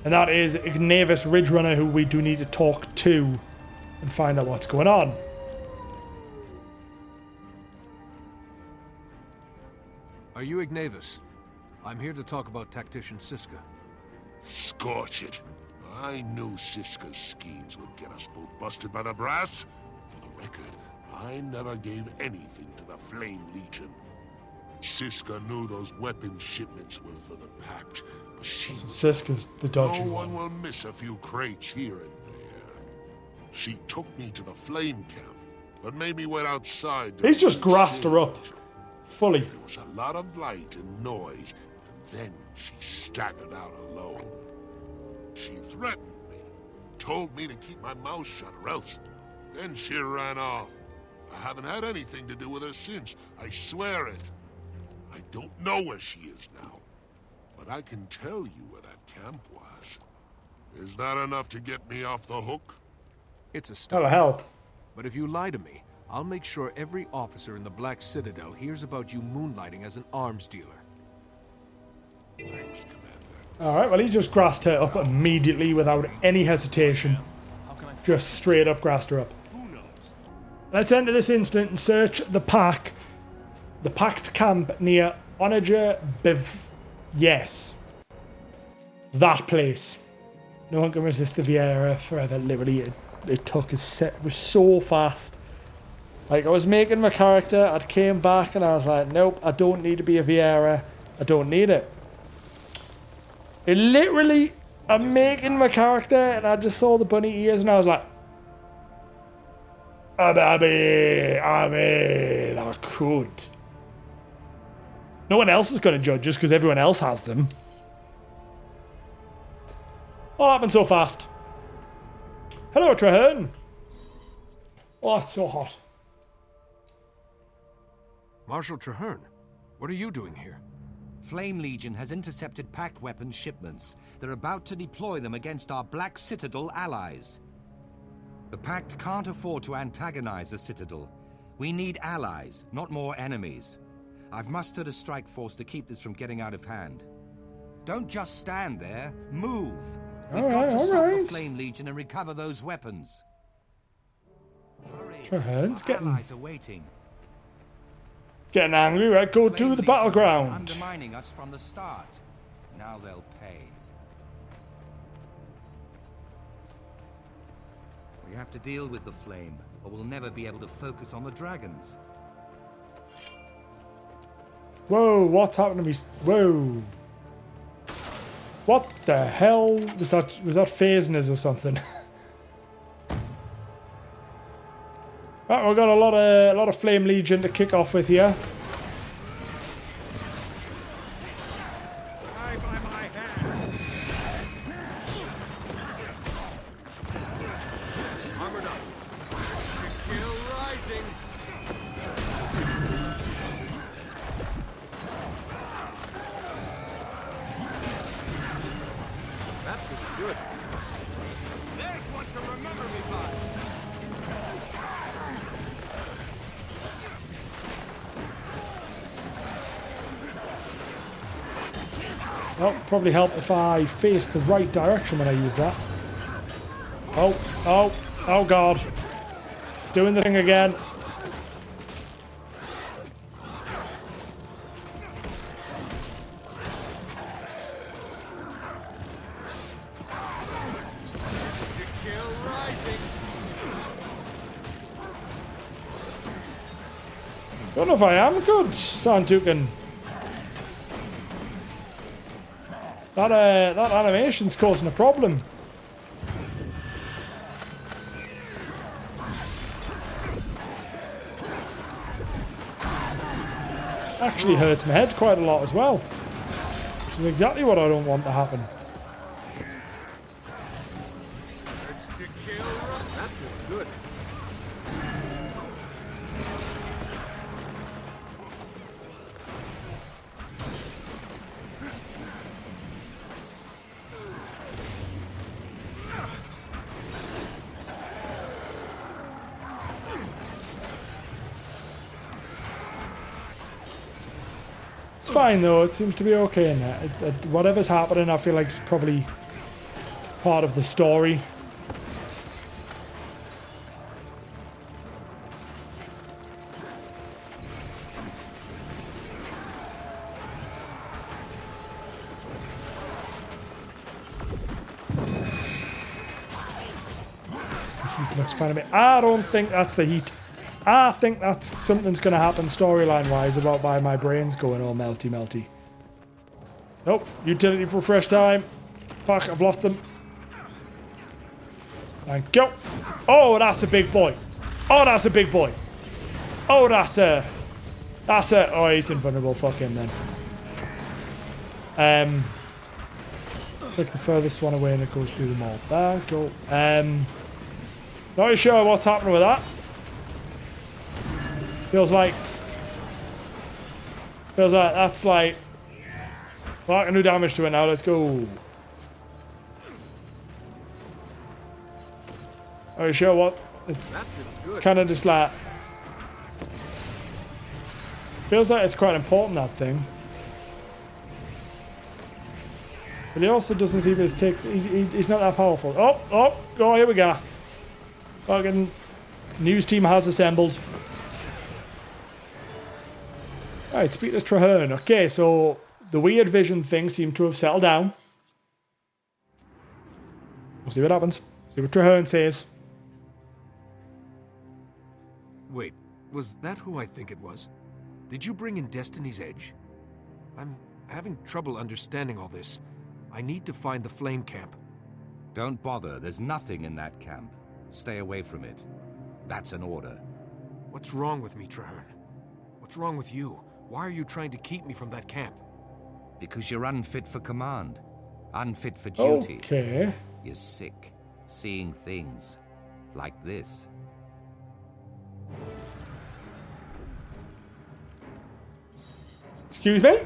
And that is Ignavis Ridgerunner, who we do need to talk to and find out what's going on. Are you Ignavis? I'm here to talk about Tactician Siska. Scorch it. I knew Siska's schemes would get us both busted by the brass. For the record, I never gave anything to the Flame Legion. Siska knew those weapon shipments were for the Pact, but she... Siska's the dodgy No one. one will miss a few crates here and there. She took me to the Flame Camp, but made me wait outside. He's just grassed her up. Fully. There was a lot of light and noise, and then she staggered out alone. She threatened me, told me to keep my mouth shut or else. Then she ran off. I haven't had anything to do with her since, I swear it. I don't know where she is now, but I can tell you where that camp was. Is that enough to get me off the hook? It's a start. That'll help. But if you lie to me, I'll make sure every officer in the Black Citadel hears about you moonlighting as an arms dealer. Thanks, Commander. Alright, well he just grassed her up immediately without any hesitation. Just straight up grassed her up. Let's enter this instant and search the Pact camp near Onager Biv. Yes. That place. No one can resist the Vieira forever. Literally, it took his set. It was so fast. Like, I was making my character, I came back and I was like, nope, I don't need to be a Vieira. I don't need it. It literally, I'm making my character and I just saw the bunny ears and I was like, I could. No one else is going to judge us because everyone else has them. What happened so fast? Hello, Traherne. Oh, it's so hot. Marshal Traherne, what are you doing here? Flame Legion has intercepted Pact weapons shipments. They're about to deploy them against our Black Citadel allies. The Pact can't afford to antagonize the Citadel. We need allies, not more enemies. I've mustered a strike force to keep this from getting out of hand. Don't just stand there, move! We've got to stop the Flame Legion and recover those weapons. Traherne's waiting. Getting angry, right? Go to the battleground. Undermining us from the start. Now they'll pay. We have to deal with the flame, or we'll never be able to focus on the dragons. Whoa, what's happened to me? Whoa. What the hell? Was that phasing or something? Right, we've got a lot of Flame Legion to kick off with here. Armored up. Kill rising. That fits good. There's one to remember me by. Well, probably help if I face the right direction when I use that. Oh god. Doing the thing again. Don't know if I am good, Santukan. That animation's causing a problem. Actually hurts my head quite a lot as well, which is exactly what I don't want to happen. That fits good. It's fine though, it seems to be okay in there. Whatever's happening, I feel like it's probably part of the story. The heat looks fine to me. I don't think that's the heat. I think that's something's going to happen storyline-wise about why my brain's going all melty. Nope, utility for fresh time. Fuck, I've lost them. Thank you. Oh, that's a big boy. Oh, that's a big boy. Oh, that's a... Oh, he's invulnerable. Fuck him then. Click the furthest one away and it goes through them all. Thank you. Not really sure what's happening with that. Feels like Feels like that's like... Well, I can do damage to it now. Let's go. Are you sure what? It's kind of just like... Feels like it's quite important, that thing. But he also doesn't seem to take... He's not that powerful. Oh, here we go. Fucking news team has assembled. Right, speak to Traherne. Okay, so the weird vision thing seemed to have settled down. We'll see what happens. See what Traherne says. Wait, was that who I think it was? Did you bring in Destiny's Edge? I'm having trouble understanding all this. I need to find the flame camp. Don't bother. There's nothing in that camp. Stay away from it. That's an order. What's wrong with me, Traherne? What's wrong with you? Why are you trying to keep me from that camp? Because you're unfit for command. Unfit for duty. Okay. You're sick. Seeing things. Like this. Excuse me?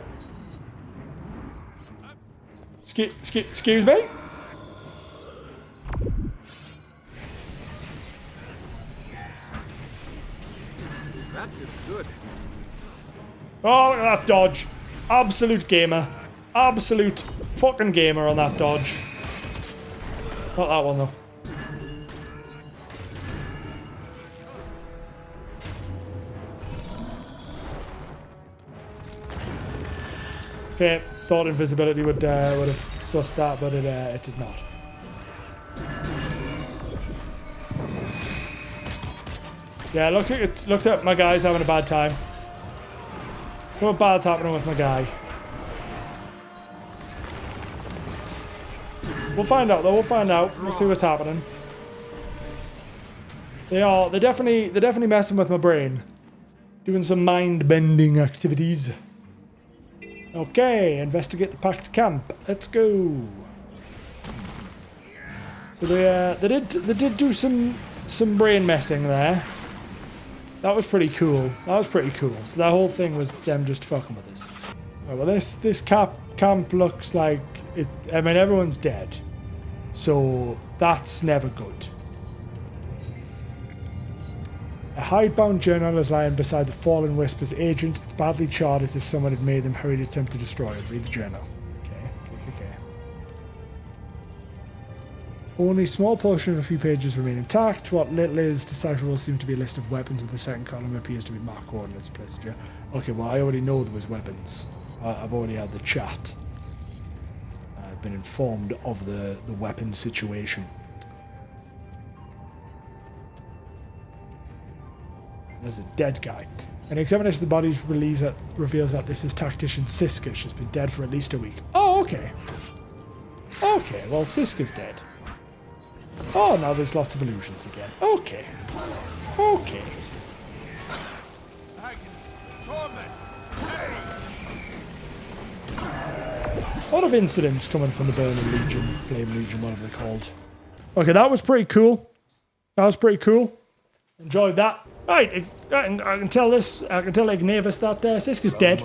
Excuse me? That fits good. Oh, look at that dodge. Absolute gamer. Absolute fucking gamer on that dodge. Not that one, though. Okay, thought invisibility would have sussed that, but it did not. Yeah, looks like my guy's having a bad time. Something bad's happening with my guy. We'll find out though. We'll find out. We'll see what's happening. They're definitely messing with my brain, doing some mind-bending activities. Okay, investigate the Pact camp. Let's go. So they did do some brain messing there. That was pretty cool. That was pretty cool. So that whole thing was them just fucking with us. Right, well, this camp looks like it. I mean, everyone's dead, so that's never good. A hidebound journal is lying beside the fallen Whisper's agent. It's badly charred as if someone had made them hurried attempt to destroy it. Read the journal. Okay. Only a small portion of a few pages remain intact. What little is decipherable seems to be a list of weapons, and the second column appears to be marked coordinates. Okay, well, I already know there was weapons. I've already had the chat. I've been informed of the weapons situation. There's a dead guy. An examination of the bodies reveals that this is tactician Siska. She's been dead for at least a week. Oh, okay. Okay, well, Siska's dead. Oh, now there's lots of illusions again. Okay. Okay. A lot of incidents coming from the Burning Legion, Flame Legion, whatever they're called. Okay, that was pretty cool. Enjoyed that. Right, I can tell Ignavis that Siska's dead.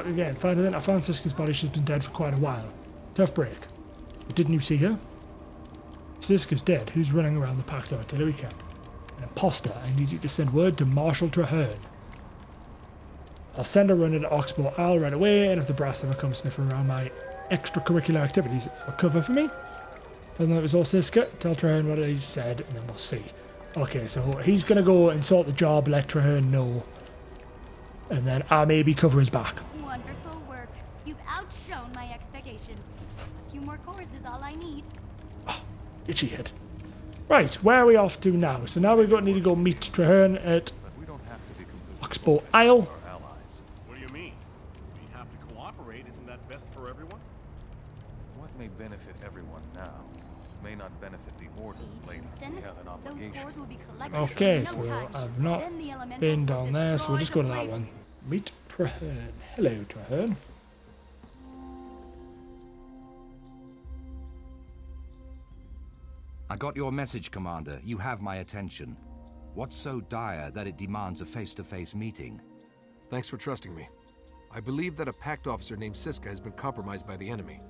Again, I found Siska's body. She's been dead for quite a while. Tough break. But didn't you see her? Siska's dead. Who's running around the Pact artillery camp? An imposter. I need you to send word to Marshal Traherne. I'll send a run into Oxbow Isle right away, and if the brass ever come sniffing around my extracurricular activities, it'll cover for me. Tell them it was all Siska. Tell Traherne what he said, and then we'll see. Okay, so he's going to go and sort the job, let Traherne know, and then I maybe cover his back. Wonderful work. You've outshone my expectations. A few more cores is all I need. Itchy head. Right, where are we off to now? So now we're going to need to go meet Traherne at Oxbow Isle. What do you mean? We have to cooperate. Isn't that best for everyone? What may benefit everyone now may not benefit the Order later. We have an obligation. Okay, so I've not been down there, so we'll just go to that one. Meet Traherne. Hello, Traherne. I got your message, Commander. You have my attention. What's so dire that it demands a face-to-face meeting? Thanks for trusting me. I believe that a Pact officer named Siska has been compromised by the enemy.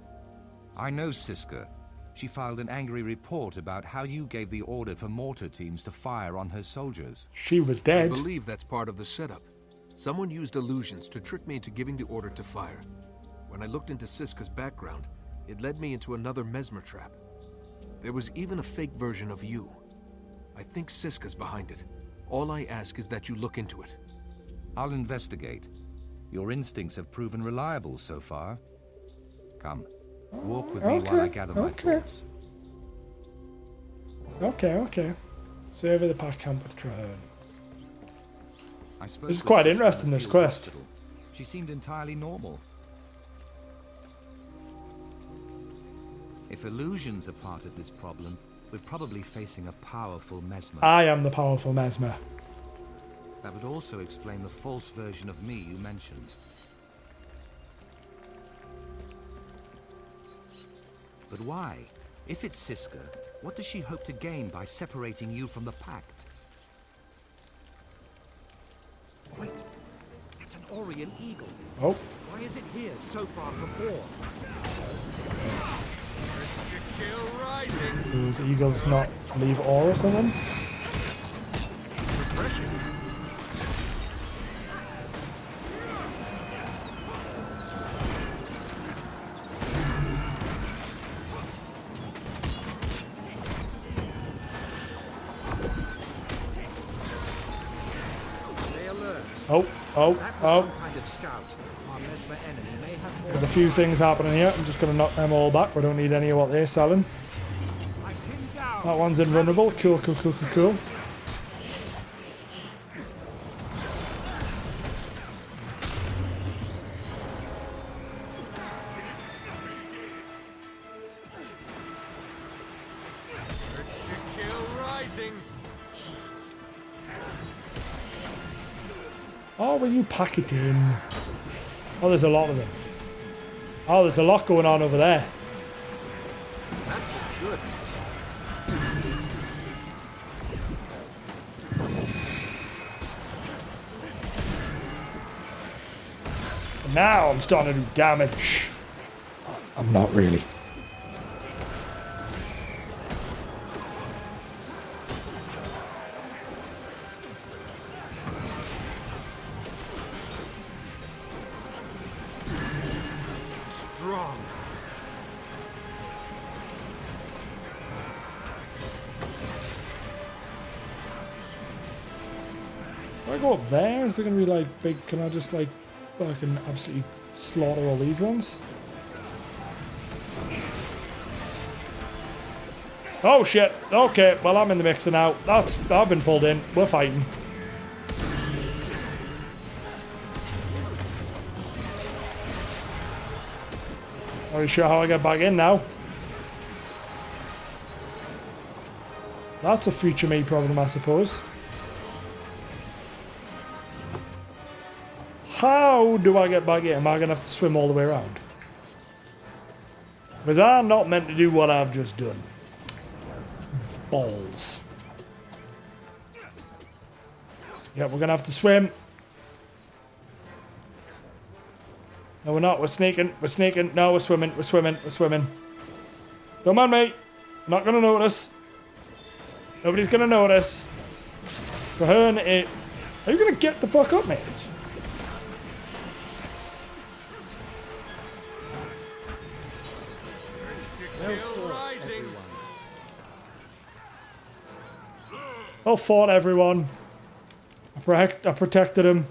I know Siska. She filed an angry report about how you gave the order for mortar teams to fire on her soldiers. She was dead. I believe that's part of the setup. Someone used illusions to trick me into giving the order to fire. When I looked into Siska's background, it led me into another mesmer trap. There was even a fake version of you. I think Siska's behind it. All I ask is that you look into it. I'll investigate. Your instincts have proven reliable so far. Come, walk with me while I gather my thoughts. Okay. Survey the Pact camp with Traherne. This is quite interesting, this quest. Hospital. She seemed entirely normal. If illusions are part of this problem, we're probably facing a powerful mesmer. I am the powerful mesmer. That would also explain the false version of me you mentioned. But why? If it's Siska, what does she hope to gain by separating you from the Pact? Wait, that's an Orient eagle. Oh. Why is it here so far from Orr? Do those eagles not leave Orr or something? Refreshing. Oh. Kind of scout. Our mesmer enemy may have There's a few things happening here. I'm just going to knock them all back. We don't need any of what they're selling. That one's invulnerable. Cool. Oh, will you pack it in? Oh, there's a lot of them. Oh, there's a lot going on over there. That's good. Now I'm starting to do damage. I'm not really. Strong. If I go up there, is there going to be like big, can I just like fucking absolutely slaughter all these ones? Oh shit, okay, well I'm in the mixer now. I've been pulled in, we're fighting. Not really sure how I get back in now. That's a future me problem, I suppose. How do I get back in? Am I going to have to swim all the way around? Because I'm not meant to do what I've just done. Balls. Yeah, we're going to have to swim. No, we're not. We're sneaking. We're sneaking. No, we're swimming. We're swimming. We're swimming. Don't mind me. I'm not going to notice. Nobody's going to notice. Traherne, are you going to get the fuck up, mate? Well fought, everyone. I protected him.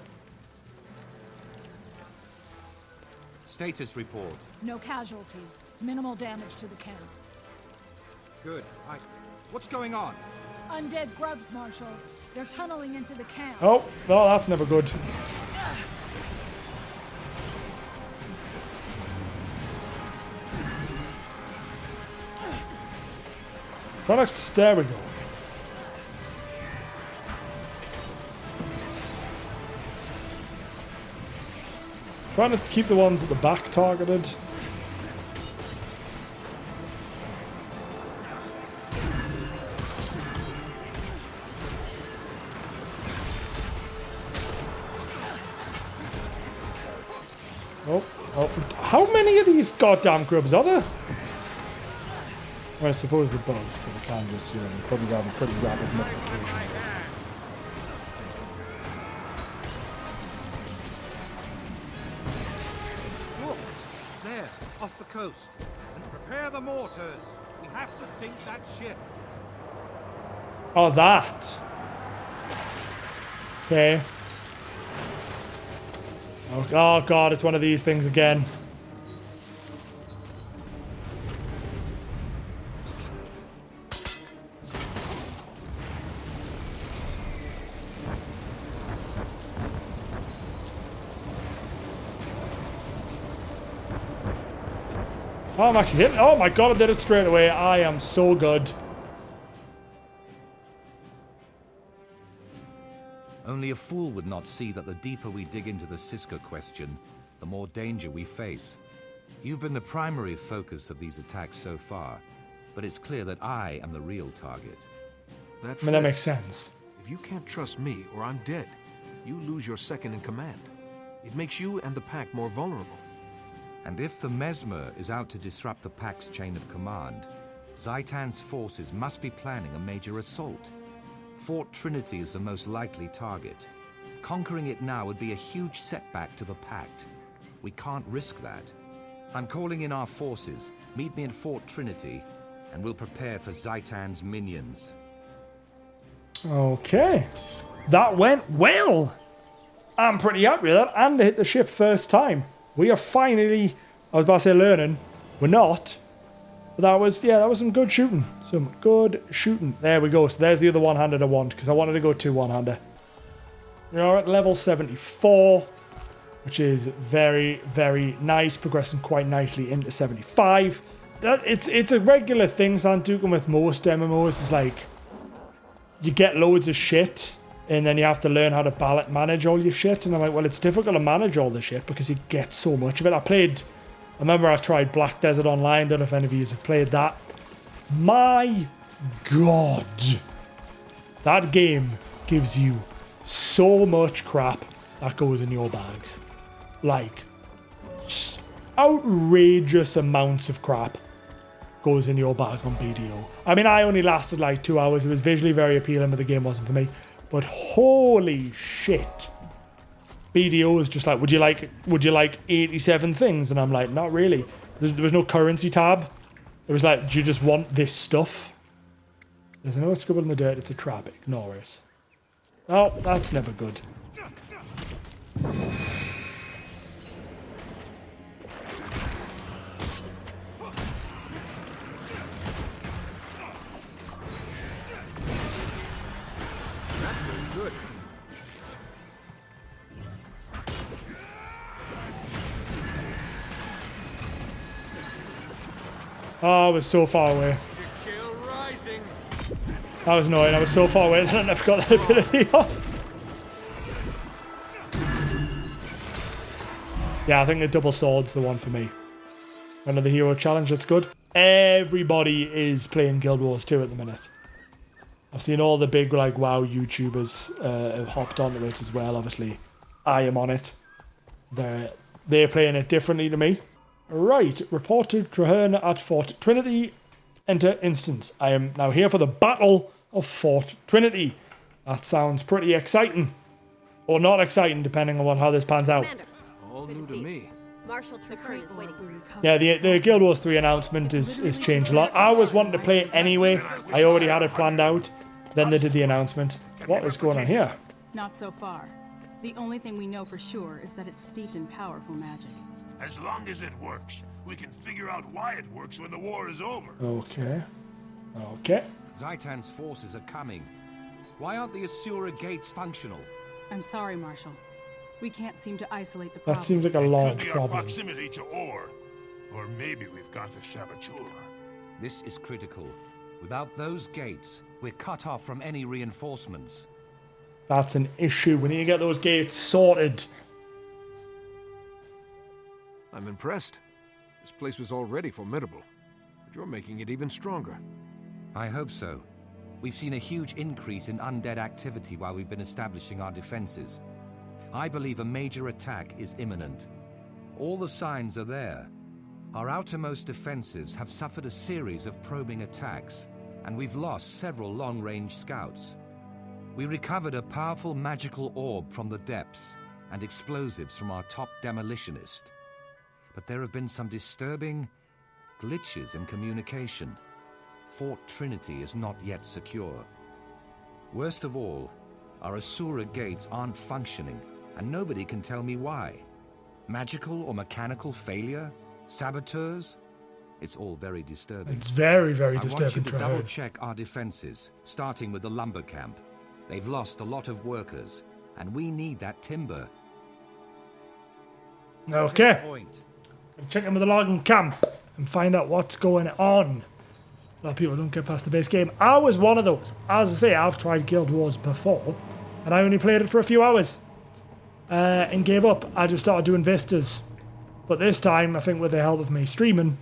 Status report. No casualties. Minimal damage to the camp. Good. What's going on? Undead grubs, Marshal. They're tunneling into the camp. Oh, no, that's never good. Products, there we go. Trying to keep the ones at the back targeted. Oh, how many of these goddamn grubs are there? Well, I suppose the bugs, so they can just, you know, probably have a pretty rapid multiplication. Look, there, off the coast. And prepare the mortars. We have to sink that ship. Oh, that. Okay. Oh god, it's one of these things again. Oh, I'm actually hitting. Oh my god, I did it straight away. I am so good. Only a fool would not see that the deeper we dig into the Siska question, the more danger we face. You've been the primary focus of these attacks so far, but it's clear that I am the real target. That makes sense. If you can't trust me or I'm dead, you lose your second in command. It makes you and the Pact more vulnerable. And if the Mesmer is out to disrupt the Pact's chain of command, Zhaitan's forces must be planning a major assault. Fort Trinity is the most likely target. Conquering it now would be a huge setback to the Pact. We can't risk that. I'm calling in our forces. Meet me in Fort Trinity, and we'll prepare for Zhaitan's minions. Okay. That went well. I'm pretty happy with that. And I hit the ship first time. We are finally, I was about to say learning. We're not. But that was some good shooting. Some good shooting. There we go. So there's the other one-hander I want, because I wanted to go 2 one-hander. We're at level 74, which is very, very nice. Progressing quite nicely into 75. It's a regular thing, Santukan, with most MMOs. It's like, you get loads of shit, and then you have to learn how to manage all your shit. And I'm like, well, it's difficult to manage all the shit because you get so much of it. I remember I tried Black Desert Online. Don't know if any of you have played that. My God. That game gives you so much crap that goes in your bags. Like, outrageous amounts of crap goes in your bag on BDO. I mean, I only lasted like 2 hours. It was visually very appealing, but the game wasn't for me. But holy shit. BDO is just like, would you like 87 things? And I'm like, not really. There was no currency tab. It was like, do you just want this stuff? There's no scribble in the dirt. It's a trap. Ignore it. Oh, that's never good. That's good. Oh, I was so far away. That was annoying. I was so far away that I never got that ability off. Yeah, I think the double sword's the one for me. Another hero challenge, that's good. Everybody is playing Guild Wars 2 at the minute. I've seen all the big, like, WoW YouTubers have hopped onto it as well. Obviously, I am on it. They're playing it differently to me. Right, report to Traherne at Fort Trinity. Enter instance. I am now here for the Battle of Fort Trinity. That sounds pretty exciting. Or not exciting, depending on how this pans out. Commander, all new to me. Marshal Traherne is waiting for you. Yeah, the Guild Wars 3 announcement is changed a lot. I was wanting to play it anyway. I already had it planned out. Then they did the announcement. What is going on here? Not so far. The only thing we know for sure is that it's steeped in powerful magic. As long as it works, we can figure out why it works when the war is over. Okay. Okay. Zhaitan's forces are coming. Why aren't the Asura gates functional? I'm sorry, Marshal. We can't seem to isolate the problem. That seems like a large Could be our problem. proximity to ore. Or maybe we've got a saboteur. This is critical. Without those gates, we're cut off from any reinforcements. That's an issue. We need to get those gates sorted. I'm impressed. This place was already formidable, but you're making it even stronger. I hope so. We've seen a huge increase in undead activity while we've been establishing our defenses. I believe a major attack is imminent. All the signs are there. Our outermost defenses have suffered a series of probing attacks, and we've lost several long-range scouts. We recovered a powerful magical orb from the depths, and explosives from our top demolitionist. But there have been some disturbing glitches in communication. Fort Trinity is not yet secure. Worst of all, our Asura gates aren't functioning, and nobody can tell me why. Magical or mechanical failure? Saboteurs? It's all very disturbing. It's very, very I want disturbing you to to hear. double-check our defenses, starting with the lumber camp. They've lost a lot of workers, and we need that timber. Okay. Check in with the logging camp and find out what's going on. A lot of people don't get past the base game. I was one of those. As I say, I've tried Guild Wars before, and I only played it for a few hours and gave up. I just started doing vistas. But this time, I think with the help of me streaming,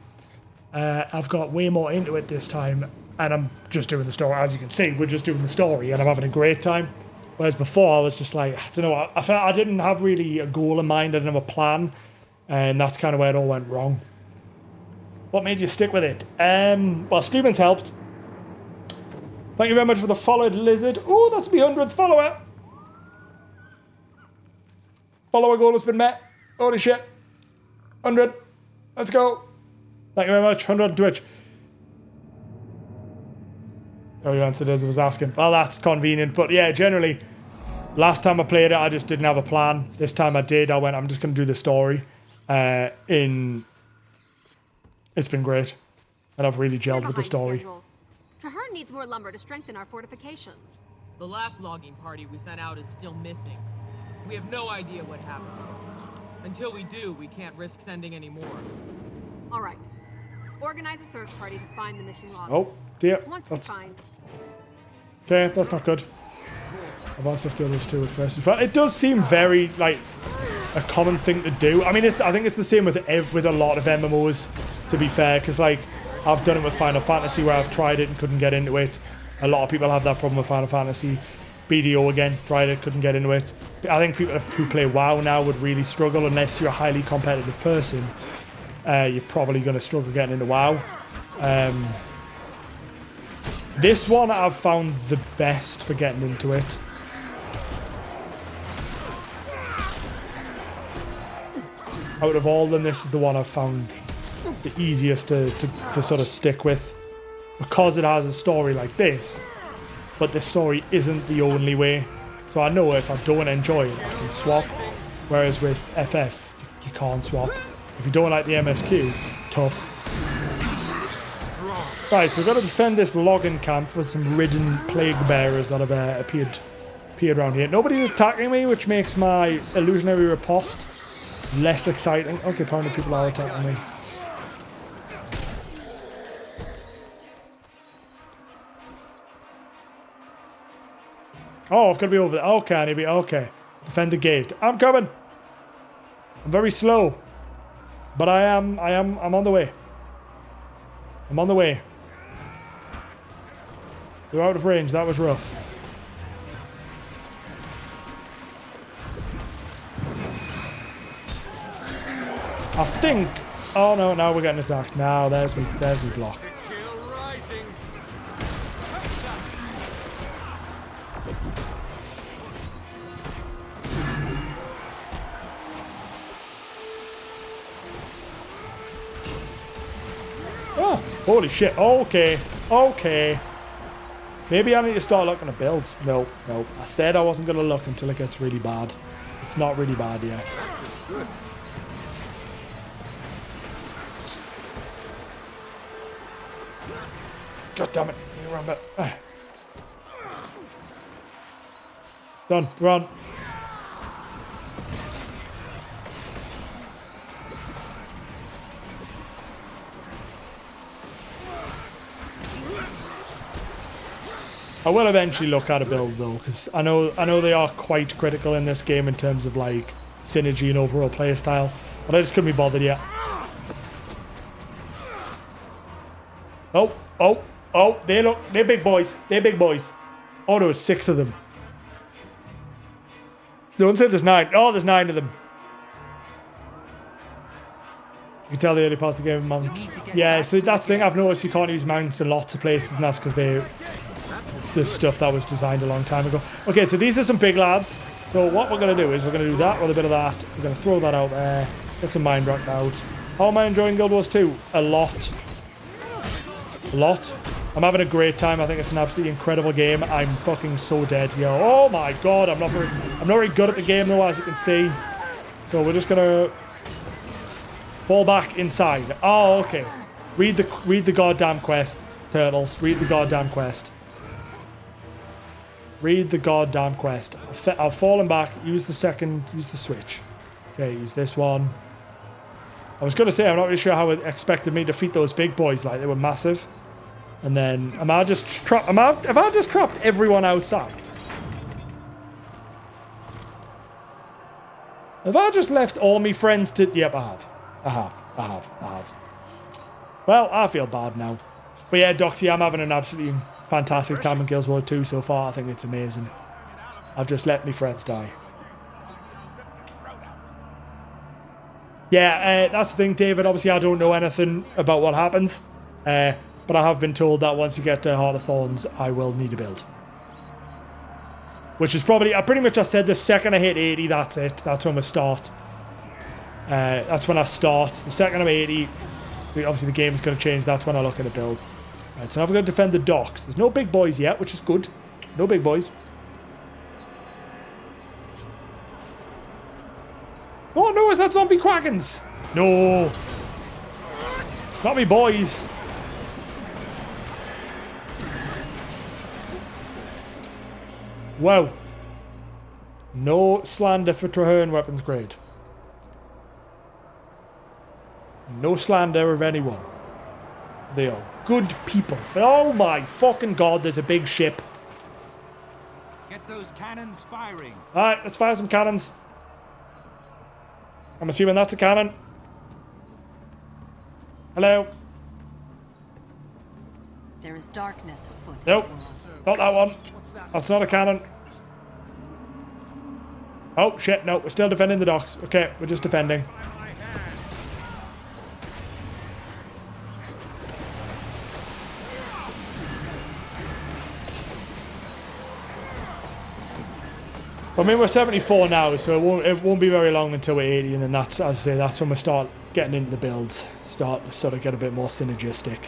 I've got way more into it this time, and I'm just doing the story. As you can see, we're just doing the story, and I'm having a great time. Whereas before, I was just like, I don't know, I felt I didn't have really a goal in mind, I didn't have a plan, and that's kind of where it all went wrong. What made you stick with it? Well, streaming's helped. Thank you very much for the followed lizard. Oh, that's my 100th follower. Follower goal has been met. Holy shit. 100. Let's go. Thank you very much. 100 on Twitch. Oh, you answered as I was asking. Well, that's convenient. But yeah, generally, last time I played it, I just didn't have a plan. This time I did. I went, I'm just going to do the story. It's been great. And I've really gelled with the story. Traherne needs more lumber to strengthen our fortifications. The last logging party we sent out is still missing. We have no idea what happened. Until we do, we can't risk sending any more. All right. Organize a search party to find the missing loggers. Oh, dear. Once we find... Okay, that's not good. I want stuff to go this too at first. But it does seem very, like, a common thing to do. I mean, I think it's the same with a lot of MMOs, to be fair, because, like, I've done it with Final Fantasy where I've tried it and couldn't get into it. A lot of people have that problem with Final Fantasy. BDO again, tried it, couldn't get into it. I think people who play WoW now would really struggle unless you're a highly competitive person. You're probably going to struggle getting into WoW. This one I've found the best for getting into it. Out of all of them, this is the one I've found the easiest to sort of stick with. Because it has a story like this, but this story isn't the only way. So I know if I don't enjoy it, I can swap. Whereas with FF, you can't swap. If you don't like the MSQ, tough. Right, so we've got to defend this logging camp with some ridden plague bearers that have appeared around here. Nobody's attacking me, which makes my illusionary riposte less exciting. Okay, apparently people are attacking me. Oh, I've got to be over there. Okay, I need to be... Okay. Defend the gate. I'm coming. I'm very slow. But I'm on the way. I'm on the way. They're out of range. That was rough. I think... Oh, no, now we're getting attacked. Now, there's me block. Oh, holy shit. Okay. Okay. Maybe I need to start looking at builds. No. I said I wasn't going to look until it gets really bad. It's not really bad yet. It's good. God damn it. Run back. Done. Run. I will eventually look at a build though, because I know they are quite critical in this game in terms of like synergy and overall playstyle, but I just couldn't be bothered yet. Oh, they're big boys. They're big boys. Oh, there was 6 of them. Don't say there's 9. Oh, there's 9 of them. You can tell the early parts of the game mount. Yeah, so that's the thing. I've noticed you can't use mounts in lots of places, and that's because the stuff that was designed a long time ago. Okay, so these are some big lads. So what we're going to do is we're going to do that with a bit of that. We're going to throw that out there. Get some mind rock out. How am I enjoying Guild Wars 2? A lot. A lot. I'm having a great time. I think it's an absolutely incredible game. I'm fucking so dead here. Oh my god, I'm not very good at the game though, as you can see. So we're just gonna fall back inside. Oh, okay. Read the goddamn quest, turtles. Read the goddamn quest. Read the goddamn quest. I've fallen back. Use the switch. Okay, use this one. I was gonna say I'm not really sure how it expected me to defeat those big boys. Like they were massive. And then have I just trapped everyone outside? Have I just left all my friends to... Yep, I have. Well, I feel bad now. But yeah, Doxy, I'm having an absolutely fantastic time in Guild Wars 2 so far. I think it's amazing. I've just let my friends die. Yeah, that's the thing, David. Obviously, I don't know anything about what happens. But I have been told that once you get to Heart of Thorns, I will need a build. Which is probably... I pretty much just said the second I hit 80, that's it. That's when we start. That's when I start. The second I'm 80, obviously the game's going to change. That's when I look at a build. Right, so now we're going to defend the docks. There's no big boys yet, which is good. No big boys. Oh no, is that zombie Quackens? No. Not me boys. Wow. No slander for Traherne weapons grade. No slander of anyone. They are good people. Oh my fucking god, there's a big ship. Get those cannons firing. Alright, let's fire some cannons. I'm assuming that's a cannon. Hello. There is darkness afoot. Nope. Not that one. That's not a cannon. Oh shit, no, we're still defending the docks. Okay, we're just defending. I mean, we're 74 now, so it won't be very long until we're 80, and then that's, as I say, that's when we start getting into the builds. Start to sort of get a bit more synergistic.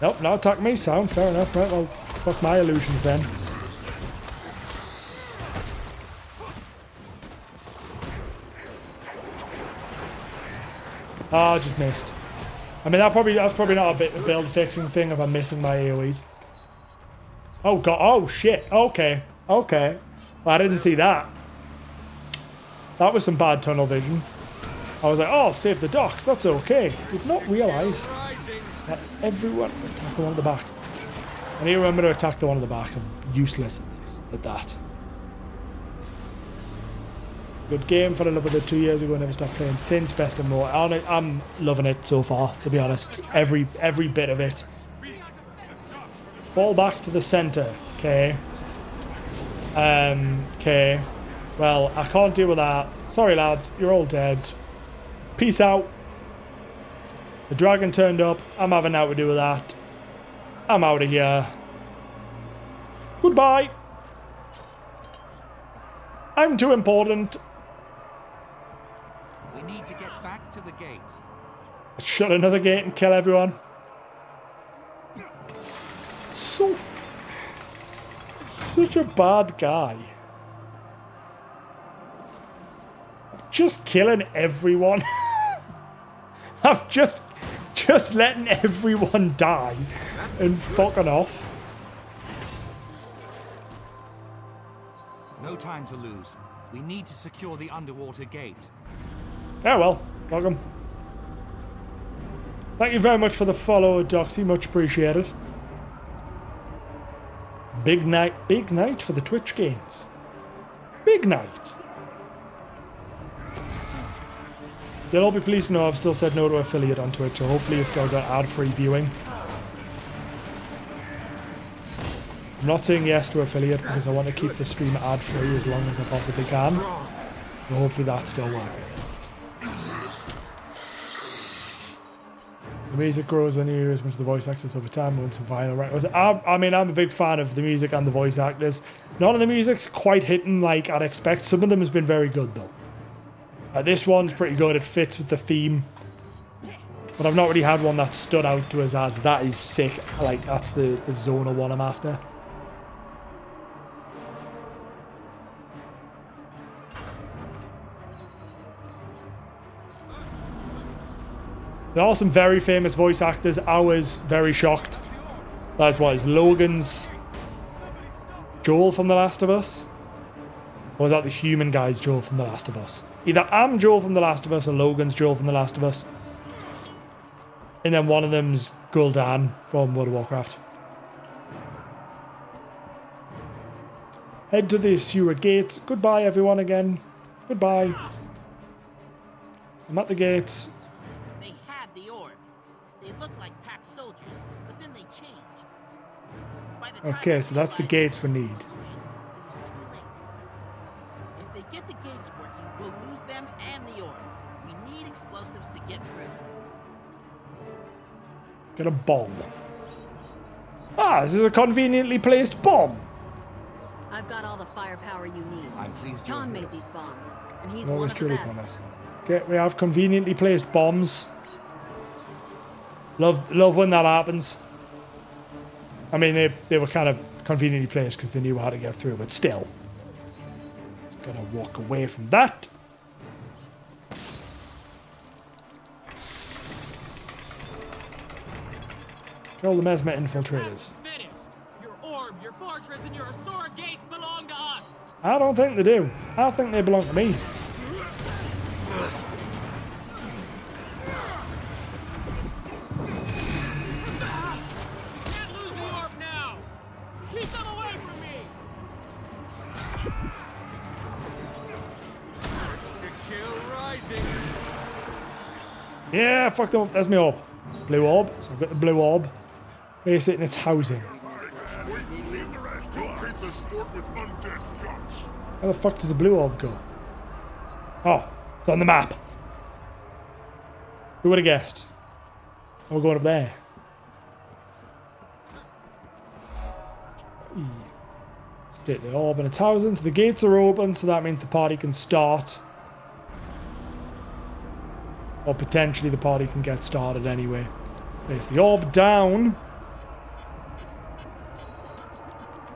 Nope, now attack me, sound. Fair enough, right? Well, fuck my illusions then. Oh, I just missed. I mean, that's probably not a build fixing thing if I'm missing my AoEs. Oh god, oh shit, okay. Okay. Well, I didn't see that. That was some bad tunnel vision. I was like, oh, save the docks, that's okay. Did not realise that everyone... Attack the one at the back. I need to remember to attack the one at the back. I'm useless at that. Good game, fell in love with it 2 years ago, never stopped playing since. Best and more. I'm loving it so far, to be honest. Every bit of it. Fall back to the centre. Okay. Okay. Well, I can't deal with that. Sorry, lads. You're all dead. Peace out. The dragon turned up. I'm having now to do with that. I'm out of here. Goodbye. I'm too important. We need to get back to the gate. Shut another gate and kill everyone. Such a bad guy. Just killing everyone. I'm just letting everyone die and fucking off. No time to lose. We need to secure the underwater gate. Oh well, welcome. Thank you very much for the follow, Doxy. Much appreciated. Big night for the Twitch gains. Big night. You'll all be pleased to know I've still said no to affiliate on Twitch, so hopefully you still got ad-free viewing. I'm not saying yes to affiliate because I want to keep the stream ad-free as long as I possibly can. So hopefully that's still working. The music grows on you as much as the voice actors over time and some vinyl records. I mean, I'm a big fan of the music and the voice actors. None of the music's quite hitting like I'd expect. Some of them has been very good though. This one's pretty good. It fits with the theme. But I've not really had one that stood out to us as that is sick. Like, that's the zonal one I'm after. There are some very famous voice actors. I was very shocked. That was Logan's Joel from The Last of Us. Or was that the human guy's Joel from The Last of Us? Either I'm Joel from The Last of Us or Logan's Joel from The Last of Us. And then one of them's Gul'dan from World of Warcraft. Head to the sewer gates. Goodbye, everyone, again. Goodbye. I'm at the gates. They had the orb. They looked like Pact soldiers, but then they changed. By the time Okay, so that's the gates we need. it was too late. If they get the gates working, we'll lose them and the orb. We need explosives to get through. Get a bomb. Ah, this is a conveniently placed bomb. I've got all the firepower you need. I'm pleased John made these bombs, and he's Always one of the truly best. promise. Okay, we have conveniently placed bombs. Love when that happens. I mean, they were kind of conveniently placed because they knew how to get through, but still. Just gotta walk away from that. Kill the Mesmer infiltrators. Finished. Your orb, your fortress, and your Asura gates belong to us. I don't think they do. I think they belong to me. Can't lose the orb now. Keep them away from me. Urge to kill rising. Yeah, fuck them up. There's my orb. Blue orb. So I've got the blue orb. Place it in its housing. Where the fuck does the blue orb go? Oh, it's on the map. Who would have guessed? Oh, we're going up there. Get the orb in its housing. So the gates are open, so that means the party can start. Or potentially the party can get started anyway. Place the orb down.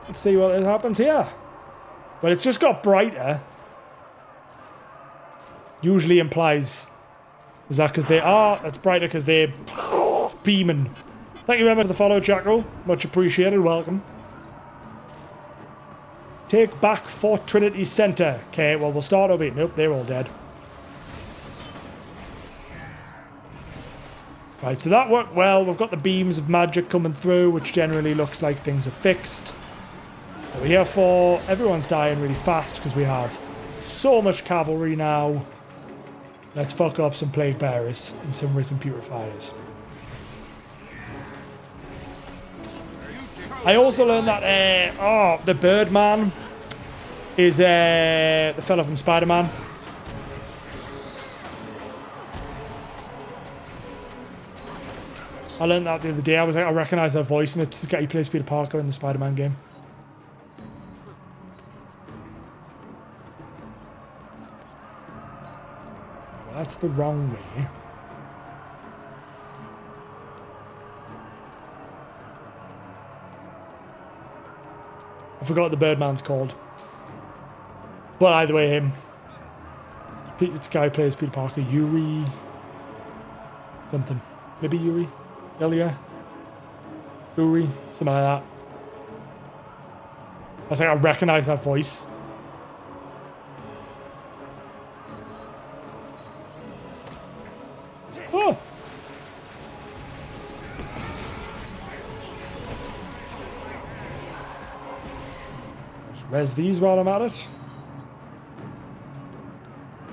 Let's see what happens here. But it's just got brighter. Usually implies... Is that because they are? It's brighter because they're beaming. Thank you very much for the follow, Jackal. Much appreciated. Welcome. Take back Fort Trinity Center. Okay, well, we'll start over here. Nope, they're all dead. Right, so that worked well. We've got the beams of magic coming through, which generally looks like things are fixed. We're here for... Everyone's dying really fast because we have so much cavalry now. Let's fuck up some plague bearers and some risen purifiers. I also learned that the Birdman is the fella from Spider-Man. I learned that the other day. I was like, I recognise that voice, and it's the guy who plays Peter Parker in the Spider-Man game. Well, that's the wrong way. I forgot what the Birdman's called. But either way, him. This guy who plays Peter Parker, Yuri... something. Maybe Yuri? Ilya? Uri? Something like that. I was like, I recognise that voice. Oh! Just res these while I'm at it.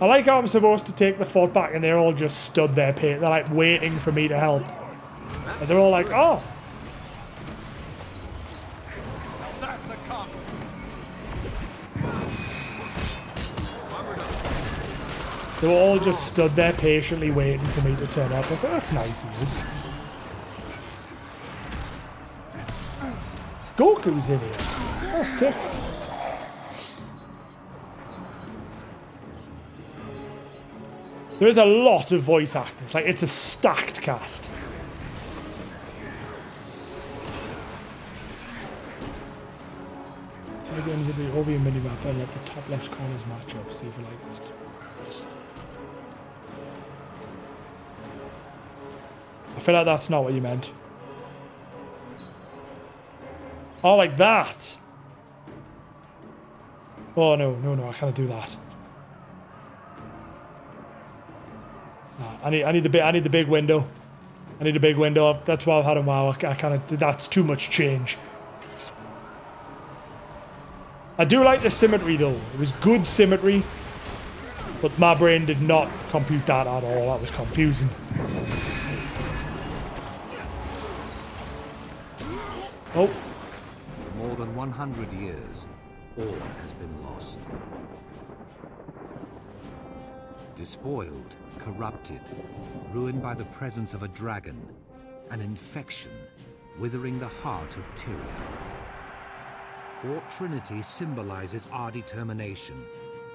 I like how I'm supposed to take the fort back and they're all just stood there, they're like waiting for me to help. And they're all like, oh! They were all just stood there patiently waiting for me to turn up. I was like, that's nice, yes. Goku's in here. Oh, sick. There is a lot of voice actors. Like, it's a stacked cast. Maybe on the OB minimap and let the top left corners match up. See if you like it. I feel like that's not what you meant. Oh, like that. Oh no, I can't do that. I need the big window. I need a big window. That's why I've had a WoW. I can't. That's too much change. I do like the symmetry though. It was good symmetry, but my brain did not compute that at all. That was confusing. Oh. For more than 100 years, all has been lost. Despoiled, corrupted, ruined by the presence of a dragon, an infection, withering the heart of Tyria. Fort Trinity symbolizes our determination.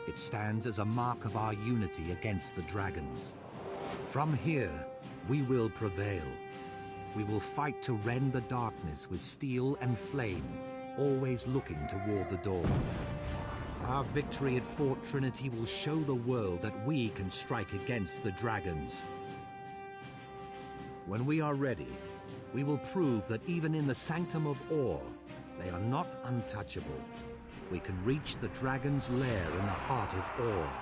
It stands as a mark of our unity against the dragons. From here, we will prevail. We will fight to rend the darkness with steel and flame, always looking toward the dawn. Our victory at Fort Trinity will show the world that we can strike against the dragons. When we are ready, we will prove that even in the Sanctum of Ore, they are not untouchable. We can reach the dragon's lair in the heart of Ore.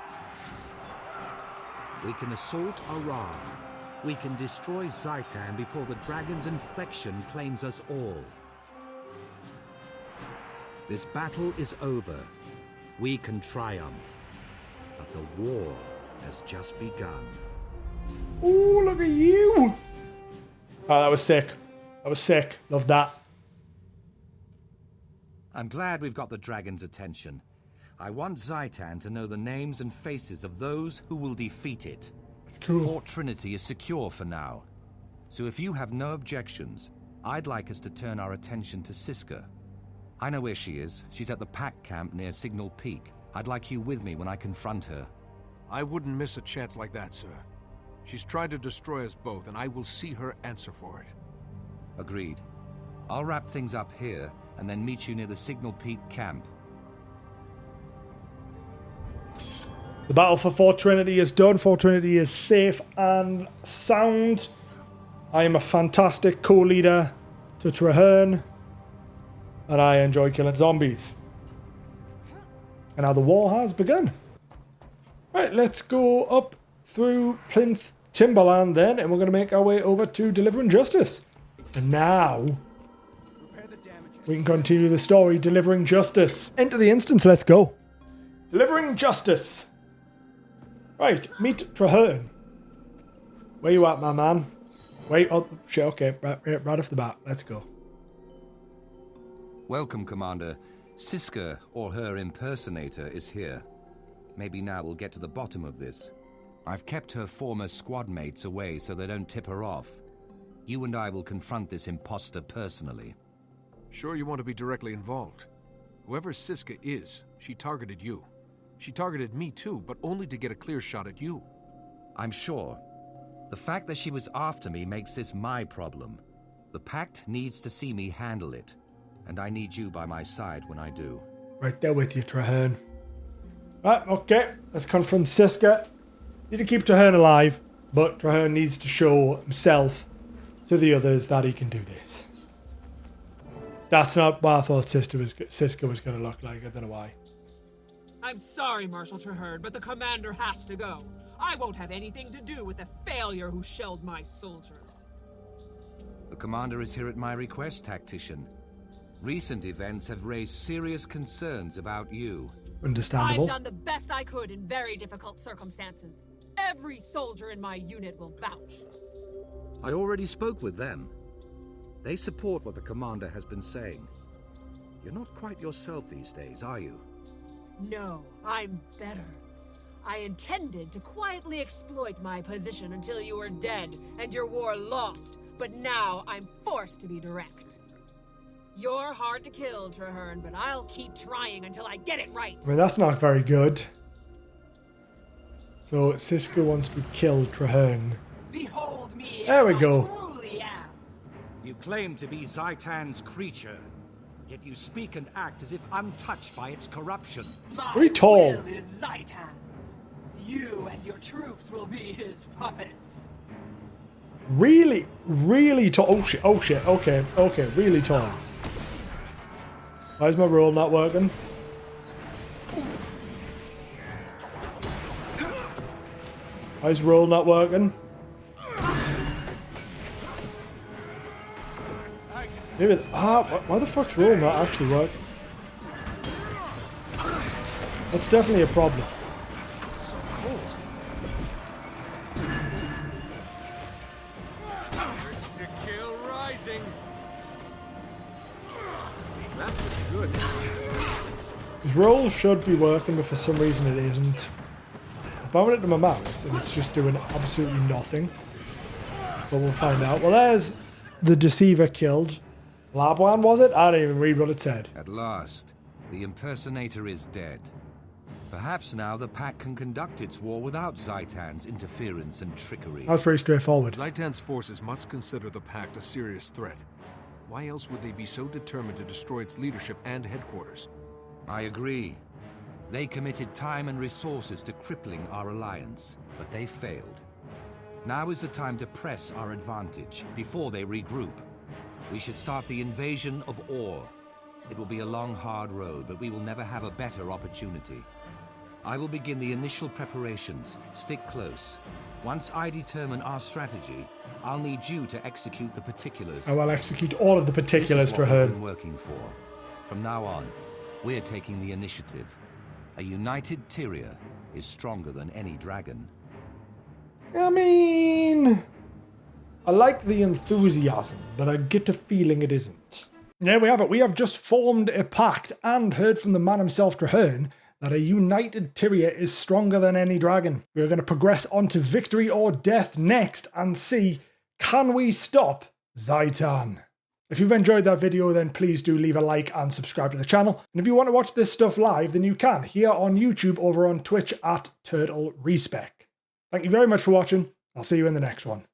We can assault Arar. We can destroy Zhaitan before the dragon's infection claims us all. This battle is over. We can triumph. But the war has just begun. Oh, look at you! Oh, that was sick. That was sick. Love that. I'm glad we've got the dragon's attention. I want Zhaitan to know the names and faces of those who will defeat it. Cool. Fort Trinity is secure for now. So if you have no objections, I'd like us to turn our attention to Siska. I know where she is. She's at the Pact camp near Signal Peak. I'd like you with me when I confront her. I wouldn't miss a chance like that, sir. She's tried to destroy us both, and I will see her answer for it. Agreed. I'll wrap things up here, and then meet you near the Signal Peak camp. The battle for Fort Trinity is done. Fort Trinity is safe and sound. I am a fantastic co-leader to Traherne, and I enjoy killing zombies. And now the war has begun. Right, let's go up through Plinth Timberland then, and we're going to make our way over to Delivering Justice. And now we can continue the story, Delivering Justice. Enter the instance, let's go. Delivering Justice. Right, meet Traherne. Where you at, my man? Wait, oh, shit, okay, right off the bat, let's go. Welcome, Commander. Siska, or her impersonator, is here. Maybe now we'll get to the bottom of this. I've kept her former squad mates away so they don't tip her off. You and I will confront this imposter personally. Sure you want to be directly involved? Whoever Siska is, she targeted you. She targeted me too, but only to get a clear shot at you. I'm sure. The fact that she was after me makes this my problem. The Pact needs to see me handle it, and I need you by my side when I do. Right there with you, Traherne. Right, okay, let's confront Siska. Need to keep Traherne alive, but Traherne needs to show himself to the others that he can do this. That's not what I thought Siska was going to look like. I don't know why. I'm sorry, Marshal Traherne, but the commander has to go. I won't have anything to do with the failure who shelled my soldiers. The commander is here at my request, Tactician. Recent events have raised serious concerns about you. Understandable. I've done the best I could in very difficult circumstances. Every soldier in my unit will vouch. I already spoke with them. They support what the commander has been saying. You're not quite yourself these days, are you? No, I'm better. I intended to quietly exploit my position until you were dead and your war lost, but now I'm forced to be direct. You're hard to kill, Traherne, but I'll keep trying until I get it right. I mean, that's not very good. So Siska wants to kill Traherne. Behold me. There we as I go. truly am. You claim to be Zhaitan's creature, yet you speak and act as if untouched by its corruption. Very tall. My will is Zhaitan's. You and your troops will be his puppets. Really, really tall. Oh shit, oh shit. Okay, okay, really tall. Why is my roll not working? Why is roll not working? Maybe, why the fuck's roll not actually working? That's definitely a problem. It's so cold. Urge to kill rising. That looks good. His roll should be working, but for some reason it isn't. I'm bound it to my mouse and it's just doing absolutely nothing. But we'll find out. Well, there's the Deceiver killed. Labwan, was it? I don't even read what it said. At last, the impersonator is dead. Perhaps now the Pact can conduct its war without Zhaitan's interference and trickery. That's pretty straightforward. Zhaitan's forces must consider the Pact a serious threat. Why else would they be so determined to destroy its leadership and headquarters? I agree. They committed time and resources to crippling our alliance, but they failed. Now is the time to press our advantage before they regroup. We should start the invasion of Or. It will be a long, hard road, but we will never have a better opportunity. I will begin the initial preparations. Stick close. Once I determine our strategy, I'll need you to execute the particulars. I will execute all of the particulars, This is what we've Traherne. been working for. From now on, we're taking the initiative. A united Tyria is stronger than any dragon. I mean, I like the enthusiasm, but I get a feeling it isn't. There we have it. We have just formed a pact and heard from the man himself, Traherne, that a united Tyria is stronger than any dragon. We're going to progress on to victory or death next and see, can we stop Zhaitan? If you've enjoyed that video, then please do leave a like and subscribe to the channel. And if you want to watch this stuff live, then you can here on YouTube, over on Twitch at Turtle Respec. Thank you very much for watching. I'll see you in the next one.